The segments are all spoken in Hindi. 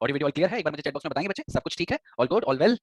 ऑडियो वीडियो क्लियर है? एक बार मुझे चैट बॉक्स में बताएंगे बच्चे, सब कुछ ठीक है? All good, all well?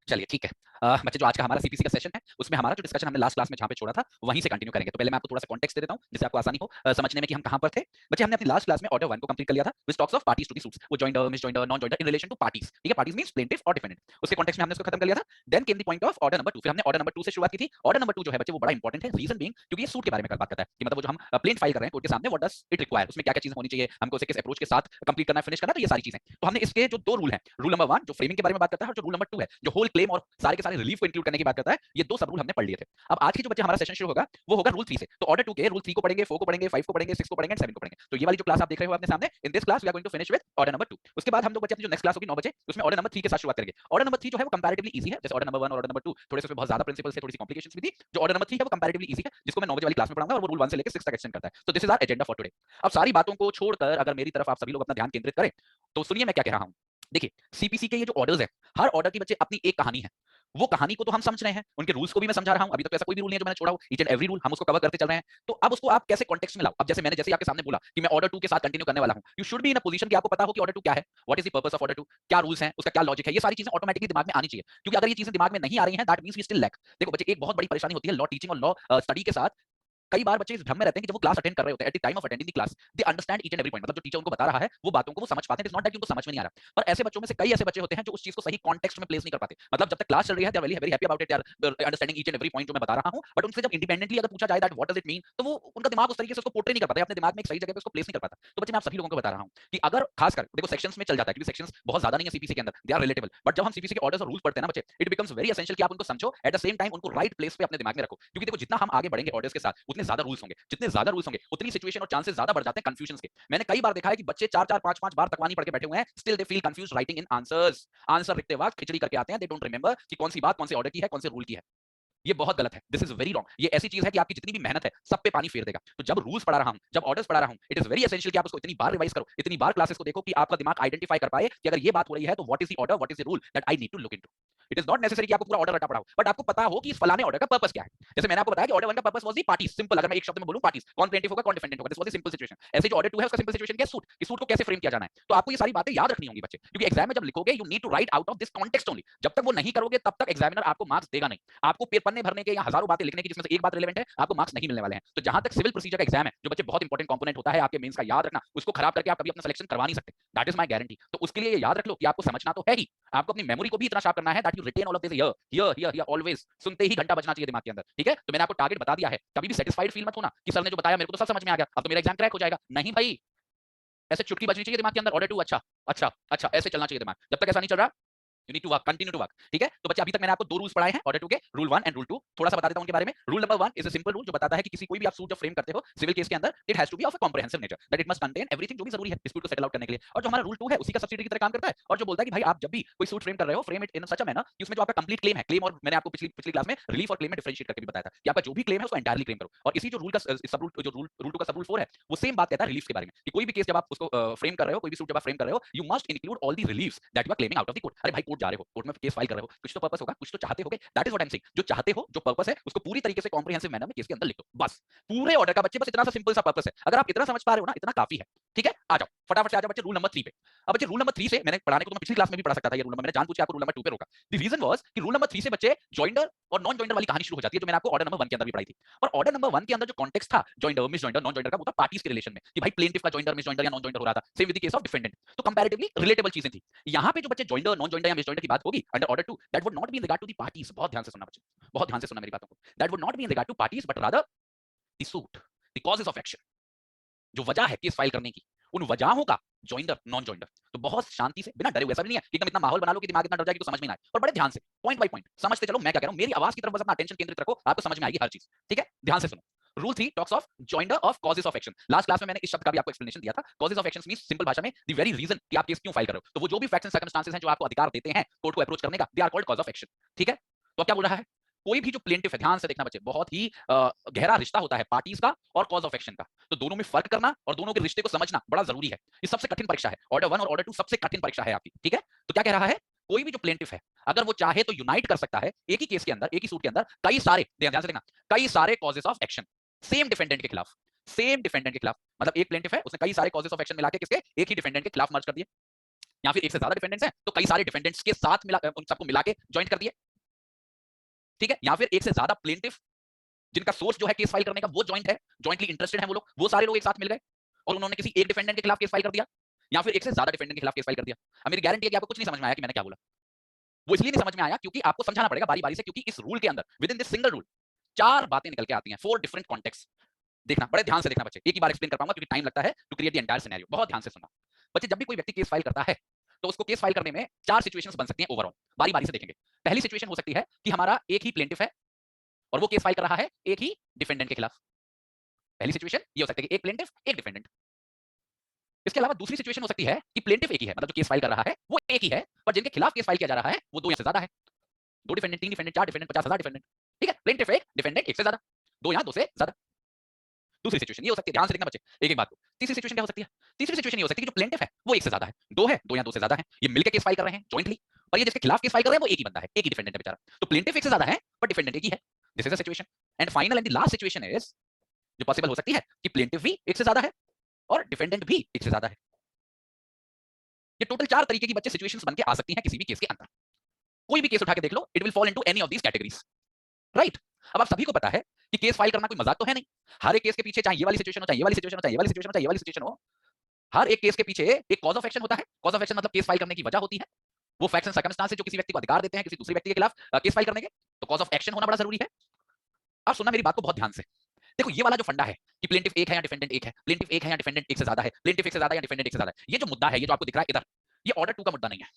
चलिए ठीक है। बच्चे जो आज का हमारा सीपीसी का सेशन है उसमें हमारा जो डिस्कशन हमने लास्ट क्लास में जहां पे छोड़ा था वहीं से कंटिन्यू करेंगे। तो पहले मैं आपको थोड़ा सा कॉन्टेक्स्ट दे देता हूं जिससे आपको आसानी हो समझने में कि हम कहां पर थे। बच्चे हमने अपनी लास्ट क्लास में ऑर्डर 1 को कंप्लीट कर लिया था which talks of parties to the suits, वो joinder, misjoinder, non joinder in relation to parties. ठीक है, पार्टीज मींस प्लेंटिफ और डिफेंडेंट। उसके कॉन्टेक्स्ट में हमने उसको खत्म कर लिया था। Then came the point of order number 2। फिर हमने ऑर्डर नंबर 2 से शुरुआत की थी। ऑर्डर नंबर 2 जो है बच्चे वो बड़ा इंपॉर्टेंट है, रीजन बीइंग क्योंकि ये सूट के बारे में बात करता है कि मतलब वो जो हम प्लेन फाइल कर रहे हैं कोर्ट के सामने, व्हाट डज इट रिक्वायर, उसमें क्या-क्या चीजें होनी चाहिए, हमको उसे किस अप्रोच के साथ कंप्लीट करना है, फिनिश करना है, तो ये सारी चीजें। तो हमने इसके जो दो रूल हैं, रूल नंबर 1 जो फ्रेमिंग के बारे में बात करता है और जो रूल नंबर 2 है जो होल क्लेम और सारे के सारे रिलीफ को इंक्लूड करने की बात करता है, ये दो सब रूल हमने पढ़ लिए थे। अब आज की जो बच्चे हमारा सेशन शुरू होगा वो होगा रूल 3 से। तो ऑर्डर 2 के रूल 3 को पढ़ेंगे, 4 को पढ़ेंगे, 5 को पढ़ेंगे, 6 को पढ़ेंगे एंड 7 को पढ़ेंगे। तो ये वाली जो क्लास आप देख रहे हो अपने सामने, in this class we are going to finish with order number 2। उसके बाद हम लोग बच्चे अपनी जो नेक्स्ट क्लास होगी 9 बजे उसमें ऑर्डर नंबर 3 के साथ शुरुआत करेंगे। ऑर्डर नंबर 3 जो है वो कंपैरेटिवली इजी है, जैसे ऑर्डर नंबर 1 और ऑर्डर नंबर 2 थोड़े से उसमें बहुत ज्यादा प्रिंसिपल्स है, थोड़ी सी कॉम्प्लिकेशंस भी थी। जो ऑर्डर नंबर 3 है वो कंपैरेटिवली इजी है, जिसको मैं 9 बजे वाली क्लास में पढ़ाऊंगा और वो रूल 1 से लेकर 6 तक एक्सटेंड करता है। तो this is our agenda for today. अब सारी बातों को छोड़कर अगर मेरी तरफ आप सभी लोग अपना ध्यान केंद्रित करें तो सुनिए मैं क्या कह रहा हूं। देखिए, सीपीसी के ये जो ऑर्डर्स है, हर ऑर्डर की बच्चे अपनी एक कहानी है। वो कहानी को तो हम समझ रहे हैं, उनके रूल्स को भी मैं समझा रहा हूं। अभी तक तो ऐसा कोई भी रूल नहीं है जो मैंने छोड़ा हो, ईच एंड एवरी रूल हम उसको कवर करते चल रहे हैं। तो अब उसको आप कैसे कॉन्टेक्स्ट में लाओ। अब जैसे मैंने जैसे आपके सामने बोला कि मैं ऑर्डर 2 के साथ कंटिन्यू करने वाला हूं, you should be in a position कि आपको पता हो कि ऑर्डर 2 क्या है, what is the purpose of order 2, क्या रूल्स हैं, उसका क्या लॉजिक है। ये सारी चीजें ऑटोमेटिकली दिमाग में आनी चाहिए, क्योंकि अगर ये चीजें दिमाग में नहीं आ रही हैं that means we still lack. देखो बच्चे, एक बहुत बड़ी परेशानी होती है लॉ टीचिंग और लॉ स्टडी के साथ। कई बार बच्चे इस भ्रम में रहते हैं कि जब वो क्लास अटेंड कर रहे होते हैं, at the time of attending the class they understand each and every point, मतलब जो टीचर उनको बता रहा है वो बातों को वो समझ पाते हैं। इट इज नॉट दैट कि उनको समझ में नहीं आ रहा। पर ऐसे बच्चों में से कई ऐसे बच्चे होते हैं जो उस चीज को सही कॉन्टेक्स्ट में प्लेस नहीं कर पाते। मतलब जब तक क्लास चल रही है they are very very happy about it, they are understanding each and every point जो मैं बता रहा हूं, बट उनसे जब इंडिपेंडेंटली अगर पूछा जाए that what does it mean, तो वो उनका दिमाग उस तरीके से उसको पोर्ट्रे नहीं कर पाता है, अपने दिमाग में एक सही जगह पे उसको प्लेस नहीं कर पाता। तो बच्चे मैं आप सभी लोगों को बता रहा हूं कि अगर खासकर देखो सेक्शंस में चल जाता है, क्योंकि सेक्शंस बहुत ज्यादा नहीं है सीपीसी के अंदर, दे आर रिलेटेबल, बट जब हम सीपीसी के ऑर्डर्स और रूल्स पढ़ते हैं ना बच्चे, इट बिकम्स वेरी एसेंशियल कि आप उनको समझो, एट द सेम टाइम उनको राइट प्लेस पे अपने दिमाग में रखो। क्योंकि देखो जितना हम आगे बढ़ेंगे ऑर्डर्स के साथ उतने ज्यादा रूल्स होंगे, जितने ज्यादा रूल्स होंगे उतनी सिचुएशन और चांसेस ज्यादा बढ़ जाते हैं कंफ्यूजन के। मैंने कई बार देखा है कि बच्चे 4-4 5-5 बार तकवानी पढ़ के बैठे हुए हैं, still they feel confused writing in answers. Answer लिखते वक्त खिचड़ी करके आते हैं, दे डोंट रिमेंबर कि कौन सी बात कौन से ऑर्डर की है, कौन से रूल की है। ये बहुत गलत है, दिस इज वेरी रॉन्ग। ये ऐसी चीज है कि आपकी जितनी भी मेहनत है सब पे पानी फेर देगा। तो जब रूल्स पढ़ा रहा हूं, जब ऑर्डर्स पढ़ा रहा हूं, इट इज वेरी एसेंशियल कि आप उसको इतनी बार रिवाइज करो, इतनी बार क्लासेस को देखो कि आपका दिमाग आइडेंटिफाई कर पाए कि अगर ये बात हो रही है तो what is the order, what is the rule that I need to look into. It is not necessary कि आपको पूरा ऑर्डर रटा पड़ा हो, बट आपको पता हो कि इस फलाने ऑर्डर का पर्पस क्या है। जैसे मैंने आपको बताया कि ऑर्डर 1 का purpose was the party, simple. अगर मैं एक शब्द में बोलूं पार्टीज, कौन प्लेंटिफ होगा, कौन डिफेंडेंट होगा, this was the simple situation. ऐसे जो ऑर्डर 2 है उसका सिंपल सिचुएशन क्या है, सूट, कि सूट को कैसे फ्रेम किया जाना है। तो आपको ये सारी बातें याद रखनी होंगी बच्चे, क्योंकि एग्जाम में जब लिखोगे you need to write out of this context only. जब तक वो नहीं करोगे तब तक एग्जामिनर आपको मार्क्स देगा नहीं। आपको पन्ने भरने के या हजारों बातें लिखने की जिसमें से एक बात रिलेवेंट है, आपको मार्क्स नहीं मिलने वाले हैं। तो जहां तक सिविल प्रोसीजर का एग्जाम है जो बच्चे बहुत इंपॉर्टेंट कंपोनेंट होता है आपके मेंस का, याद रखना, उसको खराब करके आप कभी अपना सिलेक्शन करवा नहीं सकते। That is my guarantee. तो उसके लिए याद रख लो कि आपको समझना तो है ही, आपको अपनी मेमोरी को भी इतना शार्प करना है that you retain all of this here here here here always. सुनते ही घंटा बजना चाहिए दिमाग के अंदर, ठीक है। तो मैंने आपको टारगेट बता दिया है, कभी भी सेटिस्फाइड फील मत होना कि सर ने जो बताया मेरे को तो सब समझ में आ गया, अब तो मेरा एग्जाम क्रैक हो जाएगा। नहीं भाई, ऐसे चुटकी बजनी चाहिए दिमाग के अंदर, ऑर्डर 2 अच्छा अच्छा अच्छा, ऐसे चलना चाहिए दिमाग। जब तक ऐसा नहीं चल रहा, you need to work, continue to work, ठीक है। तो बच्चे अभी तक मैंने आपको दो रूल्स पढ़ाए हैं ऑर्डर 2 के, रूल 1 एंड रूल 2। थोड़ा सा बता देता हूं उनके बारे में। Rule number 1 is a simple rule जो बताता है कि किसी कोई भी आप सूट जब फ्रेम करते हो सिविल केस के अंदर, it has to be of a comprehensive nature, that it must contain everything जो भी जरूरी है डिस्प्यूट को सेटल आउट करने के लिए। और जो हमारा रूल 2 है उसी का सब्सिडी की तरह काम करता है, और जो बोलता है कि भाई आप जब भी कोई सूट फ्रेम कर रहे हो, frame it in such a manner कि उसमें जो आपका कंप्लीट क्लेम है, क्लेम, और मैंने आपको पिछली पिछली क्लास में रिलीफ और क्लेम में डिफरेंशिएट करके भी बताया था कि आपका जो भी क्लेम है उसको एंटायरली क्लेम करो। और इसी जो रूल का सब रूल, जो रूल 2 का सब रूल 4 है, वो सेम बात कहता है रिलीफ के बारे में, कि कोई भी केस जब आप उसको फ्रेम कर रहे हो, कोई भी सूट जब आप फ्रेम कर रहे हो, you must include all the reliefs that you are claiming out of the court. अरे भाई कोर्ट जा रहे हो, कोर्ट में केस फाइल कर रहे हो, कुछ तो पर्पस होगा, कुछ तो चाहते होगे, that is what I am saying. जो चाहते हो, जो पर्पस है, उसको पूरी तरीके से कॉम्प्रिहेंसिव मैनर में केस के अंदर लिख दो, बस। पूरे ऑर्डर का बच्चे बस इतना सा सिंपल सा पर्पस है। अगर आप इतना समझ पा रहे हो ना, इतना काफी है, ठीक है। आ जाओ फटाफट से, आ जाओ बच्चे रूल नंबर 3 पे। अब बच्चे रूल नंबर 3 से मैंने पढ़ाने को तो मैं पिछली क्लास में भी पढ़ा सकता था ये रूल नंबर, मैंने जानबूझ के आपको रूल नंबर 2 पे रोका। द रीजन वाज कि रूल नंबर 3 से बच्चे जॉइंडर और नॉन जॉइंडर वाली कहानी शुरू हो जाती है, जो मैंने आपको ऑर्डर नंबर 1 के अंदर भी पढ़ाई थी। और ऑर्डर नंबर 1 के अंदर जो कॉन्टेक्स्ट था joinder, miss joinder, non joinder का, वो था पार्टीज के रिलेशन में, कि भाई प्लेंटिफ का जॉइंडर, मिस जॉइंडर या नॉन जॉइंडर हो रहा था, same with the case of defendant. तो कंपैरेटिवली रिलेटेबल चीजें थी। यहाँ पे जो बच्चे जॉइंडर, नॉन जॉइंडर या मिस जॉइंडर की बात होगी under order 2, that would not be in regard to the parties. बहुत ध्यान से सुनना बच्चे, बहुत ध्यान से सुनना मेरी बातों को। That would not be in regard to parties but rather the suit, the causes of action, जो वजह है केस फाइल करने की, उन वजहों का जॉइंडर, नॉन जॉइंडर। तो बहुत शांति से, बिना डरे हुए, ऐसा भी नहीं है एकदम इतना माहौल बना लो कि दिमाग इतना डर जाए कि तो समझ में ना आए, पर बड़े ध्यान से, पॉइंट बाय पॉइंट समझते चलो मैं क्या कह रहा हूं। मेरी आवाज की तरफ बस अपना अटेंशन केंद्रित रखो, आपको समझ में आएगी हर चीज, ठीक है। ध्यान से सुनो। Rule 3 talks of joinder of causes of action. Last class में मैंने इस शब्द का भी आपको एक्सप्लेनेशन दिया था। Causes of action means simple भाषा में द वेरी रीजन कि आप केस क्यों फाइल कर रहे हो। तो वो जो भी फैक्ट्स एंड सर्कमस्टेंसेस हैं जो आपको अधिकार देते हैं कोर्ट को अप्रोच करने का, they are called cause of action, ठीक है। तो क्या बोल रहा है, कोई भी जो प्लेंटिफ है, ध्यान से देखना बच्चे, बहुत ही गहरा रिश्ता होता है पार्टीज का और कॉज ऑफ एक्शन का। तो दोनों में फर्क करना और दोनों के रिश्ते को समझना बड़ा जरूरी है। ये सबसे कठिन परीक्षा है, ऑर्डर 1 और ऑर्डर 2 सबसे कठिन परीक्षा है आपकी, ठीक है। तो क्या कह रहा है, कोई भी जो प्लेंटिफ है अगर वो चाहे तो यूनाइट कर सकता है एक ही केस के अंदर, एक ही सूट के अंदर कई सारे, ध्यान से देखना, कई सारे causes of action same defendant के खिलाफ, सेम डिफेंडेंट के खिलाफ, मतलब एक प्लेंटिफ है, उसने कई सारे कॉजेस ऑफ एक्शन मिला के किसके, एक ही डिफेंडेंट के खिलाफ मर्ज कर दिए, या फिर एक से ज्यादा डिफेंडेंट्स हैं तो कई सारे डिफेंडेंट्स के साथ मिला, उन सबको मिला के ज्वाइंट कर दिए, ठीक है, या फिर एक से ज्यादा प्लेंटिफ जिनका सोर्स जो है केस फाइल करने का वो ज्वाइंट है, ज्वाइंटली इंटरेस्टेड है वो सारे लोग एक साथ मिल गए और उन्होंने किसी एक डिफेंडेंट के खिलाफ केस फाइल कर दिया, या फिर एक से ज्यादा डिफेंडेंट के खिलाफ केस फाइल कर दिया। अब मेरी गारंटी है कि आपको कुछ नहीं समझ में आया कि मैंने क्या बोला। वो इसलिए नहीं समझ में आया क्योंकि आपको समझाना पड़ेगा बारी बारी से, क्योंकि इस रूल के अंदर, with in this single rule, 4 बातें निकल के आती हैं, 4 डिफरेंट कॉन्टेक्स्ट। देखना, बड़े ध्यान से देखना बच्चे, एक ही बार एक्सप्लेन कर पाऊंगा क्योंकि टाइम लगता है to create the entire scenario. बहुत ध्यान से सुनना बच्चे, जब भी कोई व्यक्ति केस फाइल करता है तो उसको केस फाइल करने में 4 सिचुएशंस बन सकती हैं ओवरऑल, बारी बारी से देखेंगे। पहली सिचुएशन हो सकती है कि हमारा एक ही प्लेंटिफ है और वो केस फाइल कर रहा है एक ही डिफेंडेंट के खिलाफ। पहली सिचुएशन ये हो सकती है कि एक प्लेंटिफ एक डिफेंडेंट। इसके अलावा दूसरी सिचुएशन हो सकती है कि प्लेंटिफ एक ही है, मतलब जो केस फाइल कर रहा है वो एक ही है, पर जिनके खिलाफ केस फाइल किया जा रहा है वो 2 या से ज्यादा है। 2 डिफेंडेंट, 3 डिफेंडेंट, 4 डिफेंडेंट, 50,000 डिफेंडेंट, ठीक है, प्लेंटिफ एक, डिफेंडेंट एक से ज्यादा, 2 या 2 से ज्यादा। दूसरी सिचुएशन ये हो सकती है, ध्यान से देखना बच्चे एक एक बात को। तीसरी सिचुएशन क्या हो सकती है? तीसरी सिचुएशन ये हो सकती है कि जो प्लेंटिफ है वो एक से ज्यादा है, 2 है, 2 या 2 से ज्यादा है, ये मिलकर केस फाइल कर रहे हैं जॉइंटली, और ये जिसके खिलाफ केस फाइल कर रहे हैं वो एक ही बंदा है, एक ही डिफेंडेंट है बेचारा। तो प्लेंटिफ एक से ज्यादा है पर डिफेंडेंट एक ही है। This is the situation. And final and the last situation is, जो पॉसिबल हो सकती है कि प्लेंटिफ भी एक से ज्यादा है और डिफेंडेंट भी एक से ज्यादा है। ये टोटल 4 तरीके की बच्चे सिचुएशंस बन के आ सकती हैं किसी भी केस के अंदर। कोई भी केस उठा के देख लो, it will fall into any of these categories, right? अब आप सभी को पता है कि केस फाइल करना कोई मजाक तो है नहीं। हर एक केस के पीछे चाहे ये वाली सिचुएशन हो, चाहे ये वाली सिचुएशन हो, चाहे ये वाली सिचुएशन हो, चाहे ये वाली सिचुएशन हो, हर एक केस के पीछे एक कॉज ऑफ एक्शन होता है। कॉज ऑफ एक्शन मतलब केस फाइल करने की वजह होती है, वो फैक्ट्स एंड सर्कमस्टांसेस जो किसी व्यक्ति को अधिकार देते हैं किसी दूसरे व्यक्ति के खिलाफ केस फाइल करने के। तो कॉज ऑफ एक्शन होना बड़ा जरूरी है। अब सुनना मेरी बात को बहुत ध्यान से। देखो ये वाला जो फंडा है कि प्लेंटिफ एक है या डिफेंडेंट एक है, प्लेंटिफ एक है या डिफेंडेंट एक से ज्यादा है, प्लेंटिफ एक से ज्यादा या डिफेंडेंट एक से ज्यादा है, ये जो मुद्दा है, ये जो आपको दिख रहा है इधर, ये ऑर्डर 2 का मुद्दा नहीं है।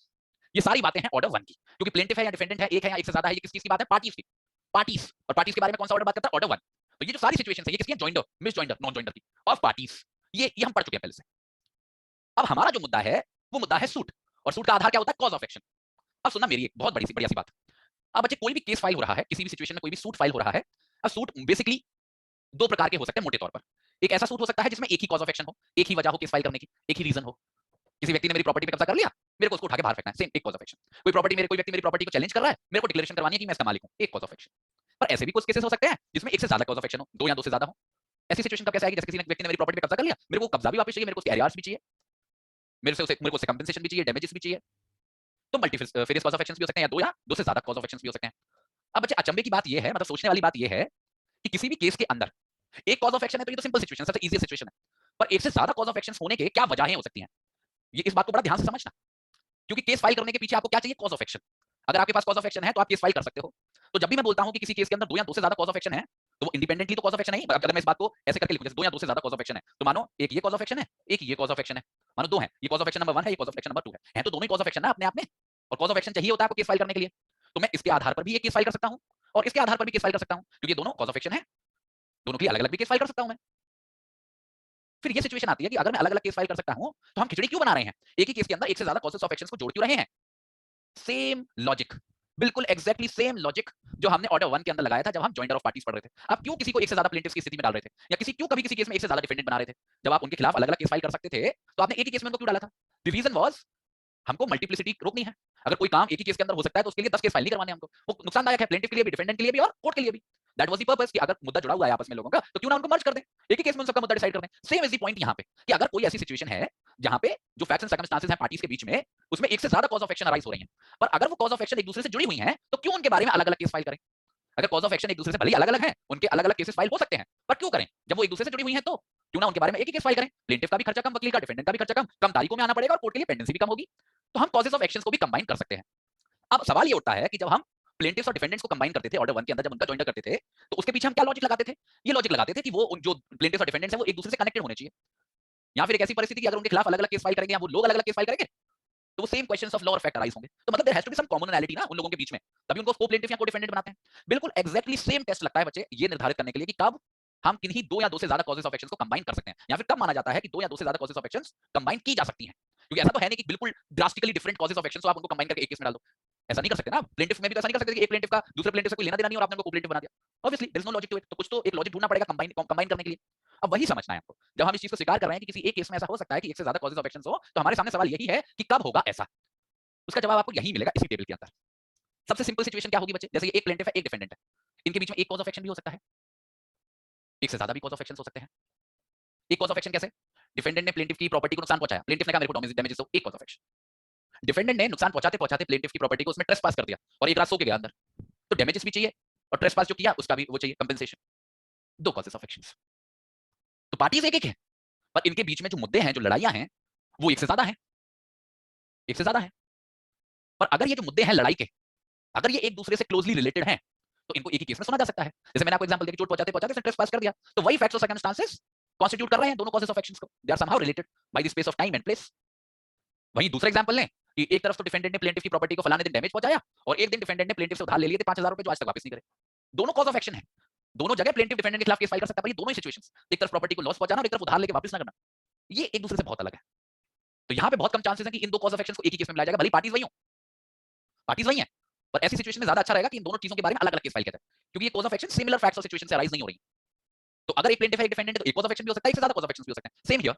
ये सारी बातें हैं ऑर्डर 1 की, क्योंकि प्लेंटिफ है या डिफेंडेंट है, एक है या एक से ज्यादा है, ये किस चीज की बात है? पार्टीज की। पार्टीज, और पार्टीज के बारे में कौन सा ऑर्डर बात करता है? ऑर्डर 1। तो ये जो सारी सिचुएशन है ये किसकी है? Joinder, miss joinder, non joinder की, ऑफ पार्टीज। ये हम पढ़ चुके हैं पहले से। अब हमारा जो मुद्दा है वो मुद्दा है सूट, और सूट का आधार क्या होता है? Cause of action. अब सुनना मेरी एक बहुत बड़ी सी बढ़िया सी बात। अब बच्चे कोई भी केस फाइल हो रहा है, किसी भी सिचुएशन में कोई भी सूट फाइल हो रहा है। अब सूट बेसिकली 2 प्रकार के हो सकते हैं मोटे तौर पर। एक ऐसा सूट हो सकता है जिसमें एक ही कॉज ऑफ एक्शन हो, एक ही वजह हो केस फाइल करने की, एक ही रीजन हो। किसी व्यक्ति ने मेरी प्रॉपर्टी पे कब्जा कर लिया, मेरे को उसको उठा के बाहर फेंकना है, सेम एक कॉज ऑफ एक्शन। कोई व्यक्ति मेरी प्रॉपर्टी को चैलेंज कर रहा है, मेरे को डिक्लेरेशन करवानी है कि मैं इसका मालिक हूं, एक कॉज ऑफ एक्शन। पर ऐसे भी कुछ केसेस हो सकते हैं जिसमें एक से ज्यादा कॉज ऑफ एक्शन हो, 2 या 2 से ज्यादा हो। ऐसी सिचुएशन कब कैसे आएगी? जैसे किसी व्यक्ति ने मेरी प्रॉपर्टी पे कब्जा कर लिया, मेरे को कब्जा भी वापस चाहिए, मेरे को उसके एरियार्स भी चाहिए, मेरे को उससे कंपनसेशन भी चाहिए, डैमेजेस भी चाहिए। तो मल्टीफेरियस कॉज ऑफ एक्शंस भी हो सकते हैं, या 2 या 2 से ज्यादा कॉज ऑफ एक्शंस भी हो सकते हैं। अब बच्चे अचंभे की बात यह है, मतलब सोचने वाली बात यह है कि किसी भी केस के अंदर एक कॉज ऑफ एक्शन है तो ये तो सिंपल सिचुएशन, सबसे इजी सिचुएशन है। पर एक से ज्यादा कॉज ऑफ एक्शंस होने के क्या वजहें हो सकती हैं? ये इस बात को बड़ा ध्यान से समझना, क्योंकि केस फाइल करने के पीछे आपको क्या चाहिए? Cause of action. अगर आपके पास कॉज ऑफ एक्शन है तो आप केस फाइल कर सकते हो। तो जब भी मैं बोलता हूं कि किसी केस के अंदर 2 या 2 से ज्यादा कॉज ऑफ एक्शन है, तो वो इंडिपेंडेंटली तो कॉज ऑफ एक्शन नहीं। अगर मैं इस बात को ऐसे करके लिखूं, जैसे 2 या 2 से ज्यादा कॉज ऑफ एक्शन है, तो मानो एक ये कॉज ऑफ एक्शन है, एक ये कॉज ऑफ एक्शन है, मानो 2 है, ये कॉज ऑफ एक्शन नंबर 1 है, ये कॉज ऑफ एक्शन नंबर 2 है तो दोनों ही कॉज ऑफ एक्शन है अपने आप में, और कॉज ऑफ एक्शन चाहिए होता है आपको केस फाइल करने के लिए। तो मैं इसके आधार पर भी ये केस फाइल कर सकता हूं और इसके आधार पर भी केस फाइल कर सकता हूं, क्योंकि दोनों कॉज ऑफ एक्शन है, दोनों की अलग अलग भी केस फाइल कर सकता हूं मैं। फिर ये सिचुएशन आती है कि अगर मैं अलग अलग केस फाइल कर सकता हूं तो हम खिचड़ी क्यों बना रहे हैं? एक ही केस के अंदर एक से ज्यादा कॉजेस ऑफ एक्शंस को जोड़ क्यों रहे हैं? सेम लॉजिक, बिल्कुल एग्जैक्टली सेम लॉजिक जो हमने ऑर्डर 1 के अंदर लगाया था जब हम जॉइंटर ऑफ पार्टीज पढ़ रहे थे। आप क्यों किसी को एक से ज्यादा प्लेंटिफ्स की स्थिति में डाल रहे थे, या क्यों कभी किसी केस में एक से ज्यादा डिफेंडेंट बना रहे थे? जब आप उनके खिलाफ अलग अलग केस फाइल कर सकते थे तो आपने एक ही केस में उनको क्यों डाला था? द रीजन वाज हमको मल्टीप्लिसिटी रोकनी है। अगर कोई काम एक ही केस के अंदर हो सकता है तो उसके लिए 10 केस फाइल नहीं करवाने हमको, वो नुकसानदायक है प्लेंटिफ के लिए भी, डिफेंडेंट के लिए भी और कोर्ट के लिए भी। दैट वाज द पर्पस कि अगर मुद्दा जुड़ा हुआ है आपस में लोगों का तो क्यों ना उनको मर्ज कर दें, एक ही केस में उन सबका मुद्दा डिसाइड कर दें। सेम इज द पॉइंट यहां पे कि अगर कोई ऐसी सिचुएशन है जहां पे जो फैक्ट्स एंड सर्कमस्टेंसेस हैं पार्टीज के बीच में, उसमें एक से ज्यादा कॉज ऑफ एक्शन अराइज हो रही हैं, पर अगर वो कॉज ऑफ एक्शन एक दूसरे से जुड़ी हुई हैं तो क्यों उनके बारे में अलग अलग केस फाइल करें? अगर कॉज ऑफ एक्शन एक दूसरे से भले ही अलग अलग है, उनके अलग अलग केसेस फाइल हो सकते हैं, पर क्यों करें? जब वो एक दूसरे से जुड़ी हुई हैं तो क्यों ना उनके बारे में एक ही केस फाइल करें? प्लेंटिफ का भी खर्चा कम, वकील का, डिफेंडेंट का भी खर्चा कम, कम तारीखों में आना पड़ेगा और कोर्ट के लिए पेंडेंसी भी कम होगी। तो हम कॉजेस ऑफ एक्शंस को भी कंबाइन कर सकते हैं। अब सवाल ये उठता है कि जब हम प्लेंटिफ्स और डिफेंडेंट्स को कंबाइन करते थे ऑर्डर 1 के अंदर, जब उनका जॉइंटर करते थे, तो उसके पीछे हम क्या लॉजिक लगाते थे? ये लॉजिक लगाते थे कि वो जो प्लेंटिफ्स और डिफेंडेंट्स हैं वो एक दूसरे से कनेक्टेड होने चाहिए, या फिर एक ऐसी परिस्थिति कि अगर उनके खिलाफ अलग अलग केस फाइल करेंगे या वो लोग अलग अलग केस फाइल करेंगे तो वो सेम क्वेश्चंस ऑफ लॉ और फैक्ट अराइज होंगे। तो मतलब there has to be some commonality ना उन लोगों के बीच में, तभी उनको को प्लेंटिफ या को डिफेंडेंट बनाते हैं। बिल्कुल एग्जैक्टली सेम टेस्ट लगता है बच्चे ये निर्धारित करने के लिए कि कब हम किन्हीं 2 या 2 से ज्यादा कॉजेस ऑफ एक्शंस को कंबाइन कर सकते हैं, या फिर कब माना जाता है कि 2 या 2 से ज्यादा कॉजेस ऑफ एक्शंस कंबाइन की जा सकती हैं। क्योंकि ऐसा तो है नहीं कि बिल्कुल drastically different causes of actions को आप उनको कंबाइन करके एक केस में डाल दो। ऐसा नहीं कर सकते ना, प्लेंटिफ में भी तो ऐसा नहीं कर सकते कि एक प्लेंटिफ का दूसरे प्लेंटिफ से कोई लेना देना नहीं और आपने उनको को प्लेंटिफ बना दिया। Obviously there is no logic to it. तो कुछ तो एक लॉजिक ढूंढना पड़ेगा कंबाइन करने के लिए। अब वही समझना है आपको, जब हम इस चीज को स्वीकार कर रहे हैं कि किसी एक केस में ऐसा हो सकता है कि एक से ज्यादा कॉजेस ऑफ एक्शंस हो, तो हमारे सामने सवाल यही है कि कब होगा ऐसा। उसका जवाब आपको यही मिलेगा इसी टेबल के अंदर। सबसे सिंपल सिचुएशन क्या होगी बच्चे? जैसे एक प्लेंटिफ है एक डिफेंडेंट है, इनके बीच में एक कॉज ऑफ एक्शन भी हो सकता है, एक से ज्यादा भी कॉज ऑफ एक्शन हो सकते हैं। एक कॉज ऑफ एक्शन कैसे? डिफेंडेंट ने प्लेंटिफ की प्रॉपर्टी को नुकसान पहुंचाया, प्लेंटिफ ने कहा मेरे को डैमेजेस दो, एक कॉज ऑफ एक्शन। डिफेंडेंट ने नुकसान पहुंचाते पहुंचाते प्लेंटिफ की प्रॉपर्टी को उसमें ट्रेसपास कर दिया और एक रात सो के गया अंदर, तो डैमेजेस भी चाहिए और ट्रेसपास जो किया उसका भी वो चाहिए कंपेंसेशन, दो कॉजेस ऑफ एक्शंस। तो पार्टीज एक एक है, पर इनके बीच में जो मुद्दे हैं, जो लड़ाइयां हैं, वो एक से ज्यादा है, एक से ज्यादा है। पर अगर ये जो मुद्दे हैं लड़ाई के, अगर ये एक दूसरे से क्लोजली रिलेटेड हैं, तो इनको एक ही केस में सुना जा सकता है। जैसे मैंने आपको एग्जांपल दिया कि चोट पहुंचाते पहुंचाते ट्रेस पास कर दिया, तो वही फैक्ट्स और सर्कमस्टेंसेस कॉन्स्टिट्यूट कर रहे हैं दोनों कॉजेस ऑफ एक्शंस को, they are somehow related by the space of time and place. वहीं दूसरा एग्जांपल लें कि एक तरफ तो डिफेंडेंट ने प्लेंटिफ की प्रॉपर्टी को फलाने दिन डैमेज पहुंचाया और एक दिन डिफेंडेंट ने प्लेंटिफ से उधार ले लिए थे 5000 रुपए जो आज तक वापस नहीं करे। दोनों कॉज ऑफ एक्शन है, दोनों जगह प्लेंटिफ डिफेंडेंट के खिलाफ केस फाइल कर सकता है, पर ये दोनों ही सिचुएशंस, एक तरफ प्रॉपर्टी को लॉस पहुंचाना और एक तरफ उधार लेके वापस ना करना, ये एक दूसरे से बहुत अलग है। तो यहाँ पे बहुत कम चांसेस है कि इन दो कॉज ऑफ एक्शंस को एक ही केस में मिलाया जाएगा, भले पार्टीज वही हो, पार्टीज वही है, पर ऐसी सिचुएशन में ज्यादा अच्छा रहेगा कि इन दोनों चीजों के बारे में अलग अलग केस फाइल किया जाए, क्योंकि ये cause of action similar facts और सिचुएशन से अराइज नहीं हो रही। तो अगर एक प्लेंटिफ है एक डिफेंडेंट है तो एक कॉज ऑफ एक्शन भी हो सकता है, एक से ज्यादा कॉज ऑफ एक्शन भी हो सकते हैं। सेम हियर,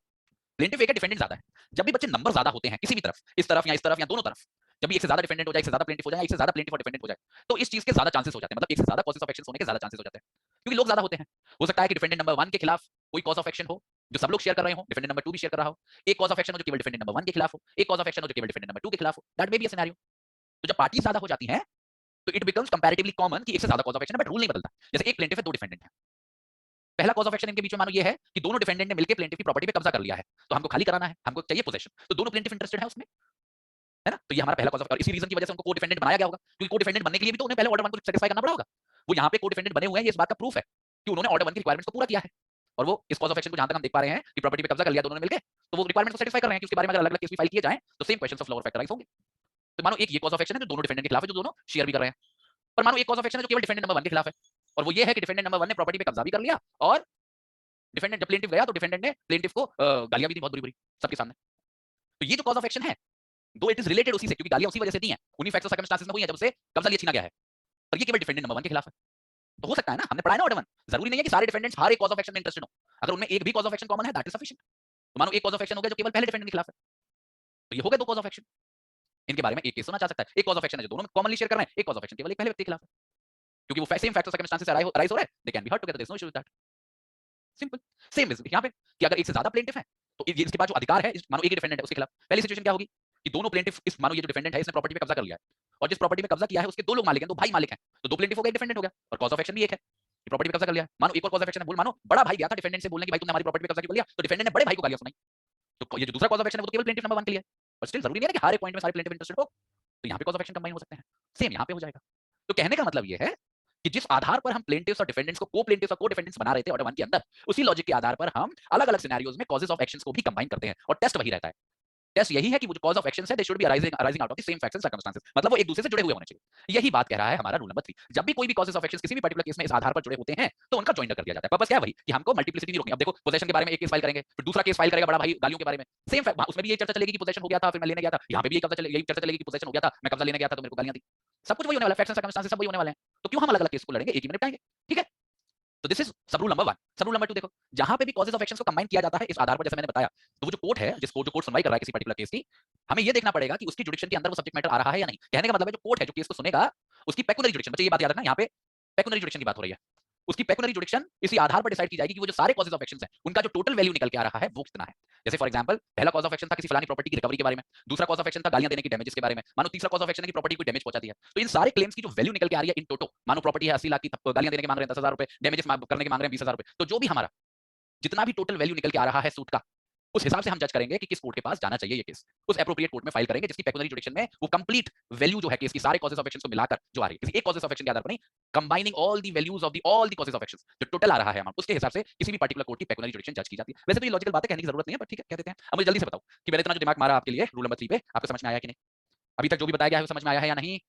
प्लेंटिफ एक है डिफेंडेंट ज्यादा है। जब भी बच्चे नंबर ज्यादा होते हैं किसी भी तरफ, इस तरफ या दोनों तरफ, जब भी एक से ज्यादा डिफेंडेंट हो जाए, एक से ज्यादा प्लेंटिफ हो जाए, एक से ज्यादा प्लेंटिफ और डिफेंडेंट हो जाए, तो इस चीज के ज्यादा चांसेस हो जाते हैं, मतलब एक से ज्यादा कॉजेस ऑफ एक्शन होने के ज्यादा चांसेस हो जाते हैं, क्योंकि लोग ज्यादा होते हैं। हो सकता है कि डिफेंडेंट नंबर 1 के खिलाफ कोई कॉज ऑफ एक्शन हो जो सब लोग शेयर कर रहे हो, डिफेंडेंट नंबर 2 भी शेयर कर रहा हो, एक कॉज ऑफ एक्शन हो जो केवल डिफेंडेंट नंबर 1 के खिलाफ हो, एक कॉज ऑफ एक्शन हो जो केवल डिफेंडेंट नंबर 2 के खिलाफ हो, that may be a scenario. तो जब पार्टी ज्यादा हो जाती है तो इट बिकम्स कंपैरेटिवली कॉमन कि एक से ज्यादा कॉज ऑफ एक्शन है, बट रूल नहीं बदलता। जैसे एक प्लेंटिफ है, दो डिफेंडेंट है, पहला कॉज ऑफ एक्शन इनके बीच में मानो ये है कि दोनों डिफेंडेंट ने मिलकर प्लेंटिफ की प्रॉपर्टी पे कब्जा कर लिया है, तो हमको खाली कराना है, हमको चाहिए पोजीशन, तो दोनों प्लेंटिफ इंटरेस्टेड है उसमें, है ना? तो ये हमारा पहला कॉज ऑफ, और इसी रीजन की वजह से उनको को डिफेंडेंट बनाया गया होगा, क्योंकि को डिफेंडेंट बनने के लिए भी तो उन्हें पहले ऑर्डर 1 को सेटिस्फाई करना पड़ा होगा। वो यहाँ पे को डिफेंडेंट बने हुए हैं, ये इस बात का प्रूफ है कि उन्होंने ऑर्डर 1 की रिक्वायरमेंट्स को पूरा किया है, और वो इस कॉज ऑफ एक्शन को जहां तक हम देख पा रहे हैं कि प्रॉपर्टी पे कब्जा कर लिया दोनों ने मिलकर, तो वो रिक्वायरमेंट को सेटिस्फाई कर रहे हैं कि उसके बारे में अगर अलग-अलग केस भी फाइल किए जाएं तो सेम क्वेश्चंस ऑफ लॉ और फैक्टराइज होंगे। तो मानो एक ये कॉज ऑफ एक्शन है जो दोनों डिफेंडेंट के खिलाफ है, जो दोनों शेयर भी कर रहे हैं, पर मानो एक कॉज ऑफ एक्शन है जो केवल डिफेंडेंट नंबर 1 के खिलाफ है, और वो ये है कि डिफेंडेंट नंबर 1 ने प्रॉपर्टी पे कब्जा भी कर लिया, और डिफेंडेंट जब प्लेंटिफ गया तो डिफेंडेंट ने प्लेंटिफ को गालियां भी दी बहुत बुरी-बुरी सबके सामने। तो ये जो कॉज ऑफ एक्शन है, दो इट इज रिलेटेड उसी से, क्योंकि गालियां उसी वजह से दी हैं, उन्हीं फैक्ट्स और सर्कमस्टेंसेस में हुई हैं जब उसे कब्जा लिया छीना गया है, पर ये केवल डिफेंडेंट नंबर 1 के खिलाफ है। तो हो सकता है ना, हमने पढ़ा है ना ऑर्डर 1, जरूरी नहीं है कि सारे डिफेंडेंट्स हर एक कॉज ऑफ एक्शन में इंटरेस्टेड हो, अगर उनमें एक भी कॉज ऑफ एक्शन कॉमन है दैट इज सफिशिएंट। तो मानो एक कॉज ऑफ एक्शन हो गया जो केवल पहले डिफेंडेंट के खिलाफ है, तो ये हो गए दो कॉज ऑफ एक्शन, इनके बारे में एक केस सुना जा सकता है। एक कॉज ऑफ एक्शन है जो दोनों कॉमनली शेयर कर रहे हैं, एक कॉज ऑफ एक्शन केवल एक पहले व्यक्ति के खिलाफ है, क्योंकि वो सेम फैक्ट्स और सर्कमस्टेंसेस से अराइज हो रहा है, they can be heard together, there is no issue with that, simple. Same इज यहाँ पे कि अगर एक से ज्यादा प्लेंटिफ है तो ये इसके पास जो अधिकार है, मानो एक ही डिफेंडेंट है उसके खिलाफ, पहली सिचुएशन क्या होगी कि दोनों प्लेंटिफ, इस मानो ये जो डिफेंडेंट है इसने प्रॉपर्टी पे कब्जा कर लिया है, और जिस प्रॉपर्टी में कब्जा किया है उसके दो लोग मालिक हैं, दो भाई मालिक हैं, तो दो प्लेंटिफ हो गए, डिफेंडेंट हो गया, और कॉज ऑफ एक्शन भी एक है, प्रॉपर्टी पे कब्जा कर लिया है। मानो एक और कॉज ऑफ एक्शन है, बोल मानो बड़ा भाई गया था डिफेंडेंट से बोलने कि भाई तुमने हमारी प्रॉपर्टी पे कब्जा क्यों कर लिया, तो डिफेंडेंट ने बड़े भाई को गालियां सुनाई, तो ये जो दूसरा कॉज ऑफ एक्शन है वो तो केवल प्लेंटिफ नंबर 1 के लिए है, और स्टिल जरूरी नहीं है कि हर एक पॉइंट में सारे प्लेंटिफ इंटरेस्टेड हो, तो यहाँ पे कॉज ऑफ एक्शन कंबाइन हो सकते हैं, सेम यहाँ पे हो जाएगा। तो कहने का मतलब ये है कि जिस आधार पर हम प्लेंटिफ्स और डिफेंडेंट्स को को प्लेंटिफ्स और को डिफेंडेंट्स बना रहे थे ऑर्डर 1 के अंदर, उसी लॉजिक के आधार पर हम अलग अलग सिनेरियोज में कॉजेस ऑफ एक्शंस को भी कंबाइन करते हैं, और टेस्ट वही रहता है। टेस्ट यही है कि वो जो कॉज ऑफ एक्शंस है they should be arising out of the same facts and circumstances, मतलब वो एक दूसरे से जुड़े हुए होने चाहिए। यही बात कह रहा है हमारा रूल नंबर 3। जब भी कोई भी कॉजेस ऑफ एक्शंस किसी भी पर्टिकुलर केस में इस आधार पर जुड़े होते हैं तो उनका जॉइंट कर दिया जाता है। पर्पस क्या है? वही कि हमको मल्टीप्लिसिटी नहीं रोकनी। अब देखो पोजेशन के बारे में एक केस फाइल करेंगे, फिर दूसरा केस फाइल करेगा बड़ा भाई गालियों के बारे में, सेम उसमें भी ये चर्चा चलेगी कि पोजेशन हो गया था फिर मैं लेने गया था, यहाँ पे भी यही चर्चा चलेगी कि पोजेशन हो गया था मैं कब्जा लेने गया था तो मेरे को गालियां दी, सब कुछ वही होने वाला है, फैक्ट्स एंड सर्कमस्टेंसेस सब वही होने वाले हैं, तो क्यों हम अलग अलग केस को लड़ेंगे, एक ही में निपटाएंगे, ठीक है? तो दिस इज सब रूल नंबर 1। सब रूल नंबर 2 देखो, जहां पे भी कॉजेस ऑफ एक्शंस को कंबाइन किया जाता है इस आधार पर, जैसे मैंने बताया, तो वो जो कोर्ट है, जिस कोर्ट जो कोर्ट सुनवाई कर रहा है किसी पर्टिकुलर केस की, हमें ये देखना पड़ेगा कि उसकी जुडिक्शन के अंदर वो सब्जेक्ट मैटर आ रहा है या नहीं। कहने का मतलब है जो कोर्ट है जो केस को सुनेगा उसकी पेक्युनरी जुडिक्शन, बच्चे ये बात याद रखना, यहाँ पे पेक्युनरी जुडिक्शन की बात हो रही है, उसकी पेक्युनरी जुडिक्शन इसी आधार पर डिसाइड की जाएगी कि वो जो सारे कॉजेस ऑफ एक्शंस हैं उनका जो टोटल वैल्यू निकल के आ रहा है वो कितना है। जैसे फॉर एग्जांपल पहला कॉज ऑफ एक्शन था किसी फलानी प्रॉपर्टी की रिकवरी के बारे में, दूसरा कॉज ऑफ एक्शन था गालियां देने की डैमेजेस के बारे में, मानो तीसरा कॉज ऑफ एक्शन है कि प्रॉपर्टी को डैमेज पहुंचा दिया। तो इन सारे क्लेम्स की जो वैल्यू निकल के आ रही है इन टोटो, मानो प्रॉपर्टी है 80 लाख की, गालियां देने के मांग रहे हैं 10,000 रुपए, डैमेजेस करने के मांग रहे हैं 20,000 रुपए, तो जो भी हमारा जितना भी टोटल वैल्यू निकल के आ रहा है सूट का, उस हिसाब से हम जज करेंगे कि किस कोर्ट के पास जाना चाहिए ये केस, उस एप्रोप्रिएट कोर्ट में फाइल करेंगे जिसकी पेक्युनरी जुडिक्शन में वो कंप्लीट वैल्यू जो है केस की सारे कॉजेस ऑफ एक्शंस को मिलाकर जो आ रही है, किसी एक कॉजेस ऑफ एक्शन के आधार पर नहीं, combining all the values of the all the causes of actions, जो टोटल आ रहा है हमारा उसके हिसाब से किसी भी पर्टिकुलर कोर्ट की पेक्युनरी जुडिक्शन जज की जाती है। वैसे तो ये लॉजिकल बात है, कहने की जरूरत नहीं है, पर ठीक है कह देते हैं। अब मुझे जल्दी से बताओ कि मैंने इतना जो दिमाग मारा आपके लिए रूल नंबर 3 पे, आपको समझ में आया कि नहीं? अभी तक जो भी बताया गया है वो समझ में आया है या नहीं?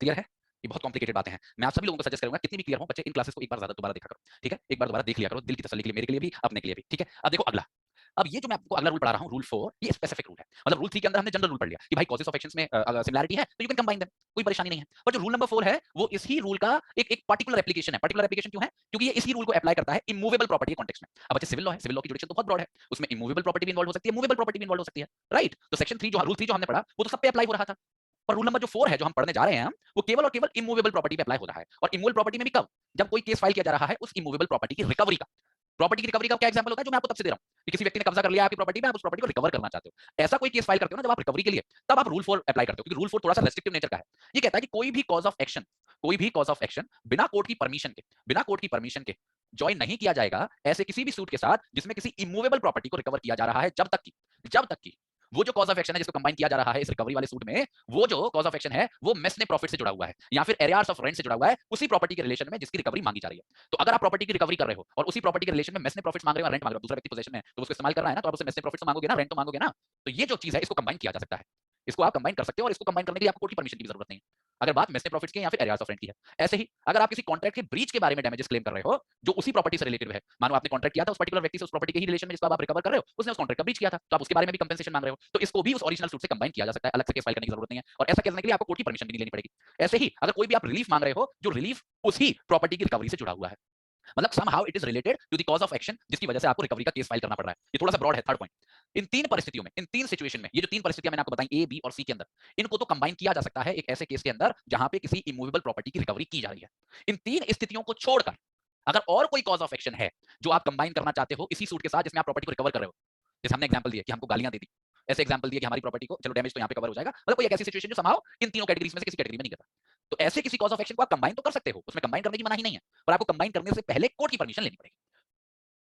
क्लियर है? ये बहुत कॉम्प्लिकेटेड बातें हैं। मैं आप सभी लोगों को सजेस्ट करूंगा कितनी भी क्लियर हो बच्चे, इन क्लासेस को एक बार ज्यादा दोबारा देखा करो, ठीक है? एक बार दोबारा देख लिया करो, दिल की तसल्ली के लिए, मेरे के लिए भी, अपने के लिए भी, ठीक है? अब देखो अगला, अब ये जो मैं आपको अगला रूल पढ़ा रहा हूँ रूल 4, ये स्पेसिफिक रूल है। मतलब रूल 3 के अंदर हमने जनरल रूल पढ़ लिया कि भाई कॉजेस ऑफ एक्शंस में सिमिलैरिटी है तो यू कैन कंबाइन देम, कोई परेशानी नहीं है। पर जो रूल नंबर 4 है वो इसी रूल का एक पर्टिकुलर एप्लीकेशन है। पर्टिकुलर एप्लीकेशन क्यों है? क्योंकि ये इसी रूल को अप्लाई करता है इमूवेबल प्रॉपर्टी के कॉन्टेक्स्ट में। अब अच्छे सिविल लॉ है, सिविल लॉ की जुडिक्शन तो बहुत ब्रॉड है, उसमें इमूवेबल प्रॉपर्टी भी इन्वॉल्व हो सकती है, मूवेबल प्रॉपर्टी भी इन्वॉल्व हो सकती है, राइट? तो सेक्शन 3 जो रूल 3 जो हमने पढ़ा वो तो सब पे अप्लाई हो रहा था, पर रूल नंबर जो 4 है जो हम पढ़ने जा रहे हैं वो केवल और केवल इमूवेबल प्रॉपर्टी पे अप्लाई हो रहा है। और इमूवेबल प्रॉपर्टी में भी कब? जब कोई केस फाइल किया जा रहा है उस इमूवेबल प्रॉपर्टी की रिकवरी का, प्रॉपर्टी की रिकवरी का क्या एग्जांपल होता है जो मैं आपको तब से दे रहा हूं कि किसी व्यक्ति ने कब्जा कर लिया आपकी प्रॉपर्टी में, आप उस प्रॉपर्टी को रिकवर करना चाहते हो। ऐसा कोई केस फाइल करते हो ना जब आप रिकवरी के लिए, तब आप रूल 4 अप्लाई करते हो, क्योंकि रूल 4 थोड़ा सा रेस्ट्रिक्टिव नेचर का है। ये कहता है कि कोई भी कॉज ऑफ एक्शन बिना कोर्ट की परमिशन के ज्वाइन नहीं किया जाएगा ऐसे किसी भी सूट के साथ जिसमें किसी इमूवेबल प्रॉपर्टी को रिकवर किया जा रहा है, जब तक की वो जो कॉज ऑफ एक्शन है जिसको कंबाइन किया जा रहा है इस रिकवरी वाले सूट में, वो जो कॉज ऑफ एक्शन है वो मेस ने प्रॉफिट से जुड़ा हुआ है या फिर एरियर्स ऑफ रेंट से जुड़ा हुआ है उसी प्रॉपर्टी के रिलेशन में जिसकी रिकवरी मांगी जा रही है। तो अगर आप प्रॉपर्टी की रिकवरी कर रहे हो और उसी प्रॉपर्टी के रिलेशन में मेस ने प्रॉफिट मांग रहे हो, रेंट मांग रहे हो, दूसरा व्यक्ति पोजीशन में है तो उसको इस्तेमाल कर रहा है ना, तो आप उससे मेस ने प्रॉफिट तो मांगोगे ना, रेंट तो मांगोगे ना। तो ये जो चीज है इसको कंबाइन किया जा सकता है, इसको आप कंबाइन कर सकते हो, और इसको कंबाइन करने के लिए आपको कोर्ट की परमिशन की जरूरत नहीं है अगर बात मेस ने प्रॉफिट्स की या फिर एरियर्स ऑफ रेंट की है। ऐसे ही अगर आप किसी कॉन्ट्रैक्ट के ब्रीच के बारे में डैमेजेस क्लेम कर रहे हो जो उसी प्रॉपर्टी से रिलेटेड है, मानो आपने कॉन्ट्रैक्ट किया था उस पर्टिकुलर व्यक्ति से उस प्रॉपर्टी के ही रिलेशन में जिसको आप रिकवर कर रहे हो, उसने उस कॉन्ट्रैक्ट का ब्रीच किया था तो आप उसके बारे में भी कंपेंसेशन मांग रहे हो, तो इसको भी उस ओरिजिनल सूट से कंबाइन किया जा सकता है, अलग से केस फाइल करने की जरूरत नहीं है। और ऐसा करने के लिए आपको कोर्ट की परमिशन भी नहीं लेनी पड़ेगी। ऐसे ही अगर कोई भी आप रिलीफ मांग रहे हो जो रिलीफ उसी प्रॉपर्टी की रिकवरी से जुड़ा हुआ है, मतलब somehow it is related to the cause of action जिसकी वजह से आपको रिकवरी का केस फाइल करना पड़ रहा है। ये थोड़ा सा ब्रॉड है, थर्ड पॉइंट। इन तीन परिस्थितियों में, इन तीन सिचुएशन में, ये जो तीन परिस्थितियां मैंने आपको बताई ए, बी और सी के अंदर, इनको तो कंबाइन किया जा सकता है एक ऐसे केस के अंदर जहां पे किसी इमूवेबल प्रॉपर्टी की रिकवरी की जा रही है। इन तीन स्थितियों को छोड़कर अगर और कोई कॉज ऑफ एक्शन है जो आप कंबाइन करना चाहते हो इसी सूट के साथ जिसमें आप प्रॉपर्टी को रिकवर कर रहे हो, जैसे हमने एग्जांपल दिया कि हमको गालियां दे दी, ऐसे एग्जांपल दिए कि हमारी प्रॉपर्टी को चलो डैमेज तो यहां पे कवर हो जाएगा, मतलब कोई एक ऐसी सिचुएशन जो somehow इन तीनों कैटेगरीज में से किसी कैटेगरी में नहीं करता, तो ऐसे किसी कॉज ऑफ एक्शन को आप कंबाइन तो कर सकते हो, उसमें कंबाइन करने की मनाही नहीं है, पर आपको कंबाइन करने से पहले कोर्ट की परमिशन लेनी पड़ेगी।